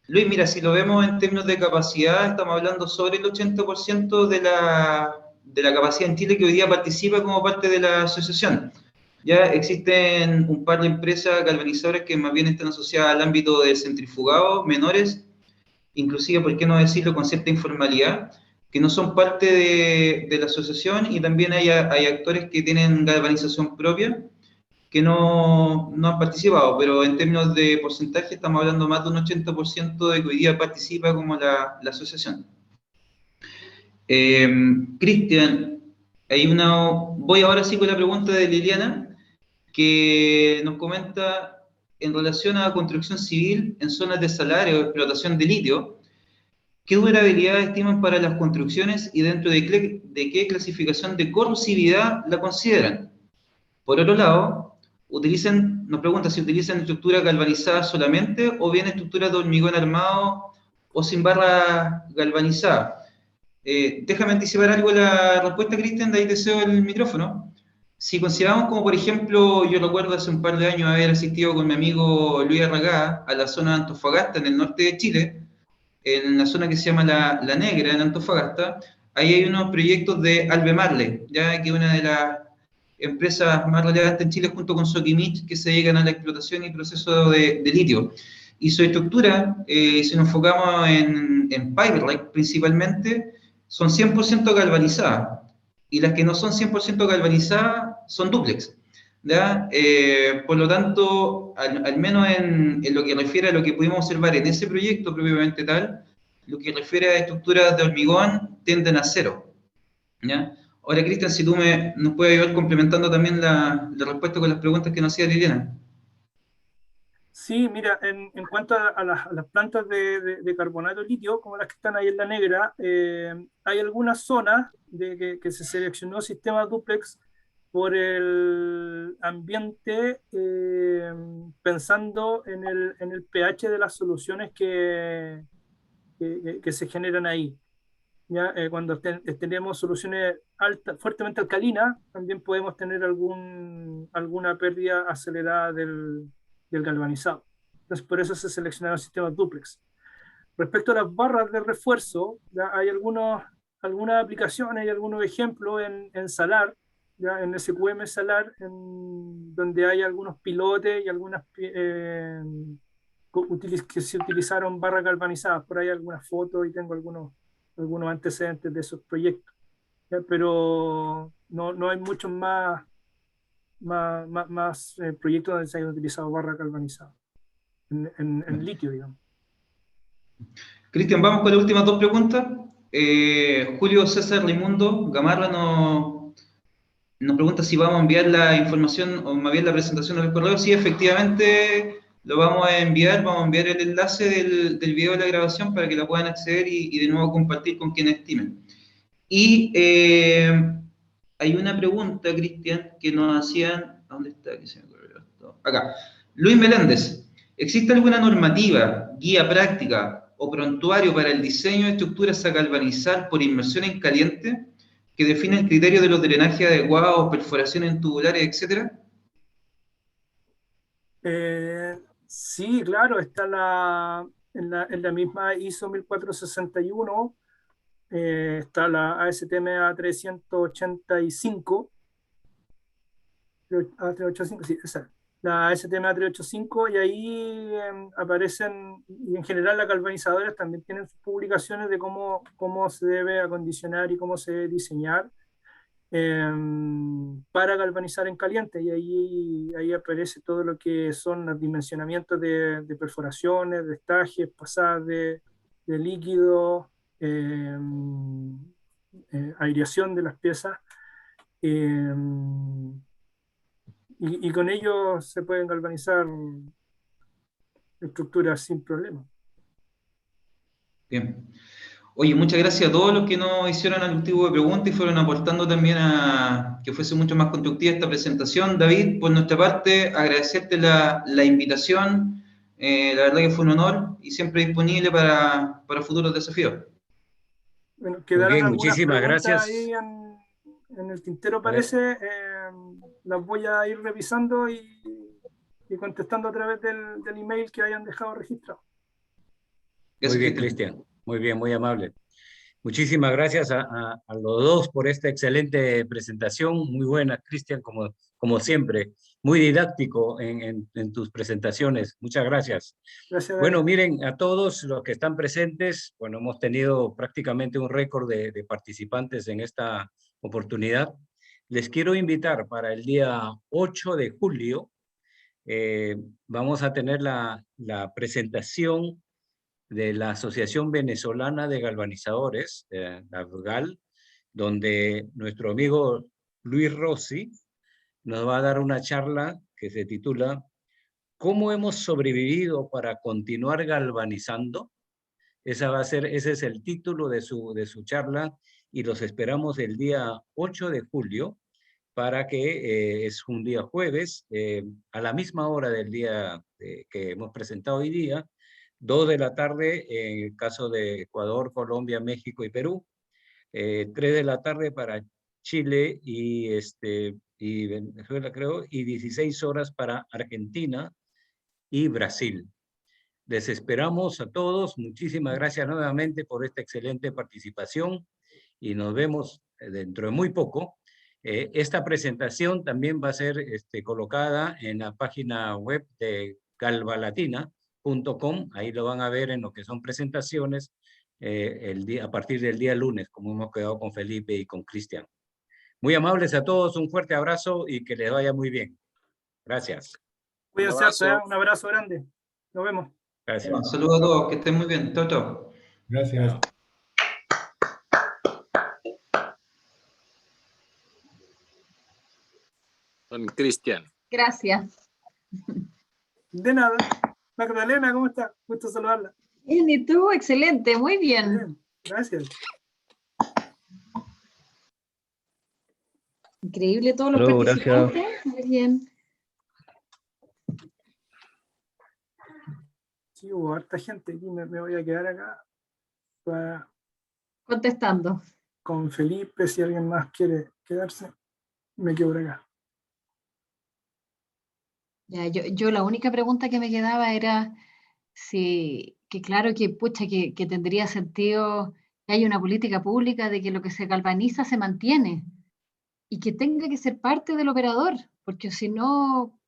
Speaker 3: Luis, mira, si lo vemos en términos de capacidad, estamos hablando sobre el 80% de la capacidad en Chile que hoy día participa como parte de la asociación. Ya existen un par de empresas galvanizadoras que más bien están asociadas al ámbito de centrifugado, menores, inclusive, ¿por qué no decirlo con cierta informalidad?, que no son parte de la asociación, y también hay actores que tienen galvanización propia que no han participado, pero en términos de porcentaje estamos hablando más de un 80% de que hoy día participa como la asociación. Cristian, voy ahora sí con la pregunta de Liliana, que nos comenta en relación a construcción civil en zonas de salario o explotación de litio, ¿qué durabilidad estiman para las construcciones y dentro de qué clasificación de corrosividad la consideran? Por otro lado, nos pregunta si utilizan estructuras galvanizadas solamente o bien estructuras de hormigón armado o sin barra galvanizada. Déjame anticipar algo la respuesta, Cristian, de ahí te cedo el micrófono. Si consideramos como, por ejemplo, yo recuerdo hace un par de años haber asistido con mi amigo Luis Arragá a la zona de Antofagasta, en el norte de Chile, en la zona que se llama La Negra, en Antofagasta, ahí hay unos proyectos de Albemarle, ya que una de las empresas más relevantes en Chile junto con Soquimich, que se dedican a la explotación y proceso de litio. Y su estructura, si nos enfocamos en Pipe principalmente, son 100% galvanizadas, y las que no son 100% galvanizadas son dúplex. ¿Ya? Por lo tanto, al menos en lo que refiere a lo que pudimos observar en ese proyecto propiamente tal, lo que refiere a estructuras de hormigón tienden a cero. ¿Ya? Ahora, Cristian, si tú nos puedes ayudar complementando también la respuesta con las preguntas que nos hacía Liliana.
Speaker 2: Sí, mira, en cuanto a las plantas de carbonato de litio, como las que están ahí en la negra, hay algunas zonas que se seleccionó sistema duplex por el ambiente, pensando en el pH de las soluciones que se generan ahí. ¿Ya? Cuando tenemos soluciones fuertemente alcalinas, también podemos tener alguna pérdida acelerada del galvanizado. Entonces, por eso se seleccionaron sistemas duplex. Respecto a las barras de refuerzo, ¿ya? Hay algunas aplicaciones y algunos ejemplos en Salar, ¿ya? En SQM Salar, donde hay algunos pilotes y algunas que se utilizaron barras galvanizadas. Por ahí algunas fotos y tengo algunos antecedentes de esos proyectos. ¿Ya? Pero no hay muchos más proyectos donde se hayan utilizado barras galvanizadas en litio, digamos.
Speaker 3: Cristian, vamos con las últimas dos preguntas. Julio César Raimundo Gamarra nos pregunta si vamos a enviar la información o más bien la presentación al correo. Sí, efectivamente lo vamos a enviar el enlace del video de la grabación para que la puedan acceder y de nuevo compartir con quienes estimen. Y hay una pregunta, Cristian, que nos hacían. ¿Dónde está? Que se me ocurrió esto. Acá. Luis Meléndez. ¿Existe alguna normativa, guía práctica o prontuario para el diseño de estructuras a galvanizar por inmersión en caliente que define el criterio de los drenajes adecuados, perforaciones tubulares, etcétera?
Speaker 2: Sí, claro, está en la misma ISO 1461, está la ASTM A385, A385, sí, esa, la ASTM A385, y ahí aparecen, y en general las galvanizadoras también tienen sus publicaciones de cómo se debe acondicionar y cómo se debe diseñar para galvanizar en caliente, y ahí aparece todo lo que son los dimensionamientos de perforaciones, de estajes, pasadas de líquido, aireación de las piezas, y con ello se pueden galvanizar estructuras sin problema.
Speaker 3: Bien. Oye, muchas gracias a todos los que nos hicieron algún tipo de pregunta y fueron aportando también a que fuese mucho más constructiva esta presentación. David, por nuestra parte, agradecerte la invitación. La verdad que fue un honor y siempre disponible para futuros desafíos.
Speaker 2: Bueno,
Speaker 1: Muy
Speaker 2: quedaron
Speaker 1: bien,
Speaker 2: algunas
Speaker 1: muchísimas
Speaker 2: preguntas ahí
Speaker 1: gracias.
Speaker 2: en el tintero,
Speaker 1: A ver,
Speaker 2: parece. Las voy a ir revisando y contestando a través del email que hayan dejado registrado.
Speaker 1: muy
Speaker 3: Gracias,
Speaker 1: bien,
Speaker 3: Cristian.
Speaker 1: Cristian. Muy bien, muy amable. Muchísimas gracias a los dos por esta excelente presentación, muy buena, Cristian, como siempre, muy didáctico en tus presentaciones. Muchas gracias.
Speaker 2: Gracias, David.
Speaker 1: Bueno, miren, a todos los que están presentes, bueno, hemos tenido prácticamente un récord de participantes en esta oportunidad. Les quiero invitar para el día 8 de julio, vamos a tener la presentación de la Asociación Venezolana de Galvanizadores, la AVGAL, donde nuestro amigo Luis Rossi nos va a dar una charla que se titula ¿Cómo hemos sobrevivido para continuar galvanizando? Ese es el título de su charla y los esperamos el día 8 de julio para que es un día jueves, a la misma hora del día que hemos presentado hoy día, 2 de la tarde en el caso de Ecuador, Colombia, México y Perú, 3 de la tarde para Chile y Venezuela, creo, y 16 horas para Argentina y Brasil. Les esperamos a todos. Muchísimas gracias nuevamente por esta excelente participación y nos vemos dentro de muy poco. Esta presentación también va a ser colocada en la página web de galvalatina.com. Ahí lo van a ver en lo que son presentaciones a partir del día lunes, como hemos quedado con Felipe y con Cristian. Muy amables a todos, un fuerte abrazo y que les vaya muy bien. Gracias.
Speaker 2: Cuídense, un abrazo grande. Nos vemos.
Speaker 1: Gracias.
Speaker 3: Un saludo a todos, que estén muy bien. Chao, chao.
Speaker 4: Gracias.
Speaker 1: Chao.
Speaker 5: Don Cristian.
Speaker 6: Gracias.
Speaker 2: De nada. Magdalena, ¿cómo está? Gusto saludarla.
Speaker 6: Bien, ¿y tú? Excelente, muy bien.
Speaker 2: Bien, gracias.
Speaker 6: Increíble todos los
Speaker 4: Hello,
Speaker 6: participantes. Muy bien.
Speaker 2: Sí, hubo harta gente aquí. Me voy a quedar acá
Speaker 6: Contestando.
Speaker 2: con Felipe. Si alguien más quiere quedarse, me quedo por acá.
Speaker 6: Ya, yo la única pregunta que me quedaba era si, que claro que, pucha, que tendría sentido que haya una política pública de que lo que se galvaniza se mantiene y que tenga que ser parte del operador, porque si no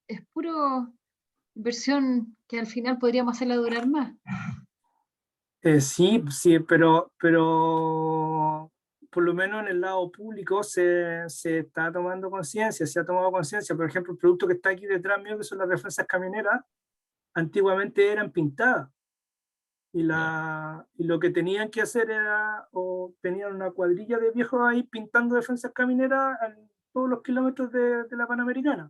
Speaker 6: es puro inversión que al final podríamos hacerla durar más.
Speaker 2: Sí, pero por lo menos en el lado público se está tomando conciencia, se ha tomado conciencia. Por ejemplo, el producto que está aquí detrás mío, que son las defensas camioneras, antiguamente eran pintadas. Y lo que tenían que hacer era, o tenían una cuadrilla de viejos ahí pintando defensas camineras en todos los kilómetros de la Panamericana.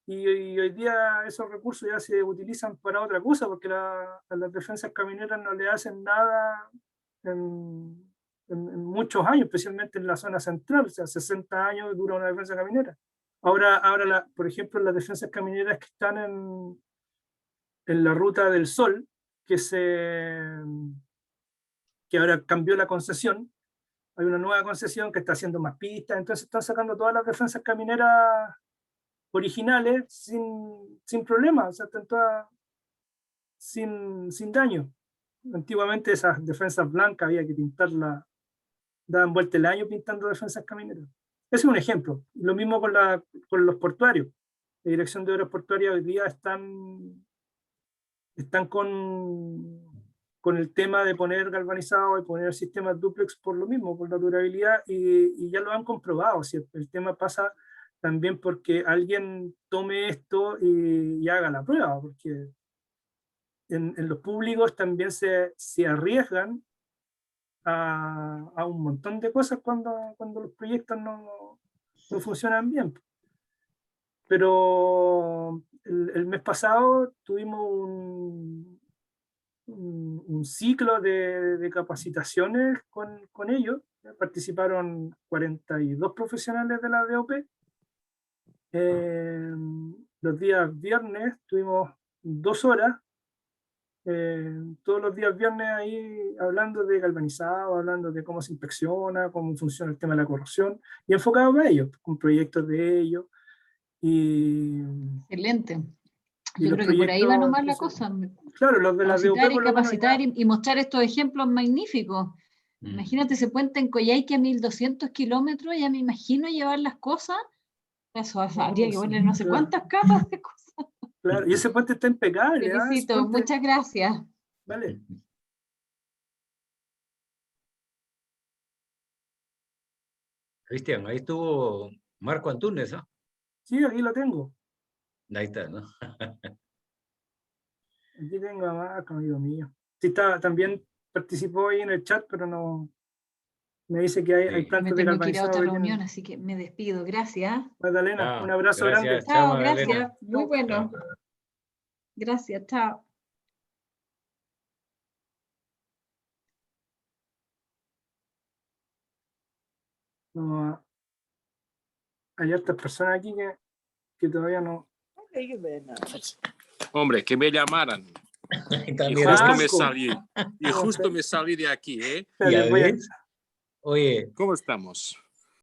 Speaker 2: Y hoy día esos recursos ya se utilizan para otra cosa, porque a las defensas camineras no le hacen nada en muchos años, especialmente en la zona central. O sea, 60 años dura una defensa caminera. Ahora por ejemplo, las defensas camineras que están en la Ruta del Sol, que ahora cambió la concesión, hay una nueva concesión que está haciendo más pistas, entonces están sacando todas las defensas camineras originales sin problemas, o sea, están todas sin daño. Antiguamente esas defensas blancas había que pintarlas, daban vuelta el año pintando defensas camineras. Ese es un ejemplo. Lo mismo con los portuarios. La Dirección de Obras Portuarias hoy día están con el tema de poner galvanizado y poner sistemas dúplex por lo mismo, por la durabilidad, y ya lo han comprobado. Si el tema pasa también porque alguien tome esto y haga la prueba, porque en los públicos también se arriesgan a un montón de cosas cuando los proyectos no funcionan bien. Pero el mes pasado tuvimos un ciclo de capacitaciones con ellos. Participaron 42 profesionales de la DOP. Los días viernes tuvimos 2 horas, todos los días viernes ahí hablando de galvanizado, hablando de cómo se inspecciona, cómo funciona el tema de la corrosión, y enfocado a ellos, con proyectos de ellos.
Speaker 6: Excelente. Yo creo que por ahí va nomás la cosa.
Speaker 2: Claro, los de la DOP
Speaker 6: Capacitar y capacitar y mostrar estos ejemplos magníficos. Imagínate ese puente en Coyhaique a 1200 kilómetros, ya me imagino llevar las cosas. Eso habría que poner no sé cuántas capas de cosas.
Speaker 2: Claro, y ese puente está impecable.
Speaker 6: Felicito, muchas gracias.
Speaker 2: Vale.
Speaker 1: Cristian, ahí estuvo Marco Antunes, ¿ah?
Speaker 2: Sí, aquí lo tengo.
Speaker 1: Ahí está, ¿no?
Speaker 2: Aquí tengo a Marco, amigo mío. Sí, también participó ahí en el chat, pero no. Me dice que hay plantas de
Speaker 6: galvanizado. Me tengo que ir a otra reunión, así que me despido. Gracias.
Speaker 2: Magdalena, un abrazo grande.
Speaker 6: Chao, gracias. Muy bueno. Chao. Gracias, chao.
Speaker 2: No, hay otras personas aquí que todavía no.
Speaker 4: Hombre, que me llamaran. Y justo me salí de aquí, ¿eh?
Speaker 1: Oye,
Speaker 4: ¿cómo estamos?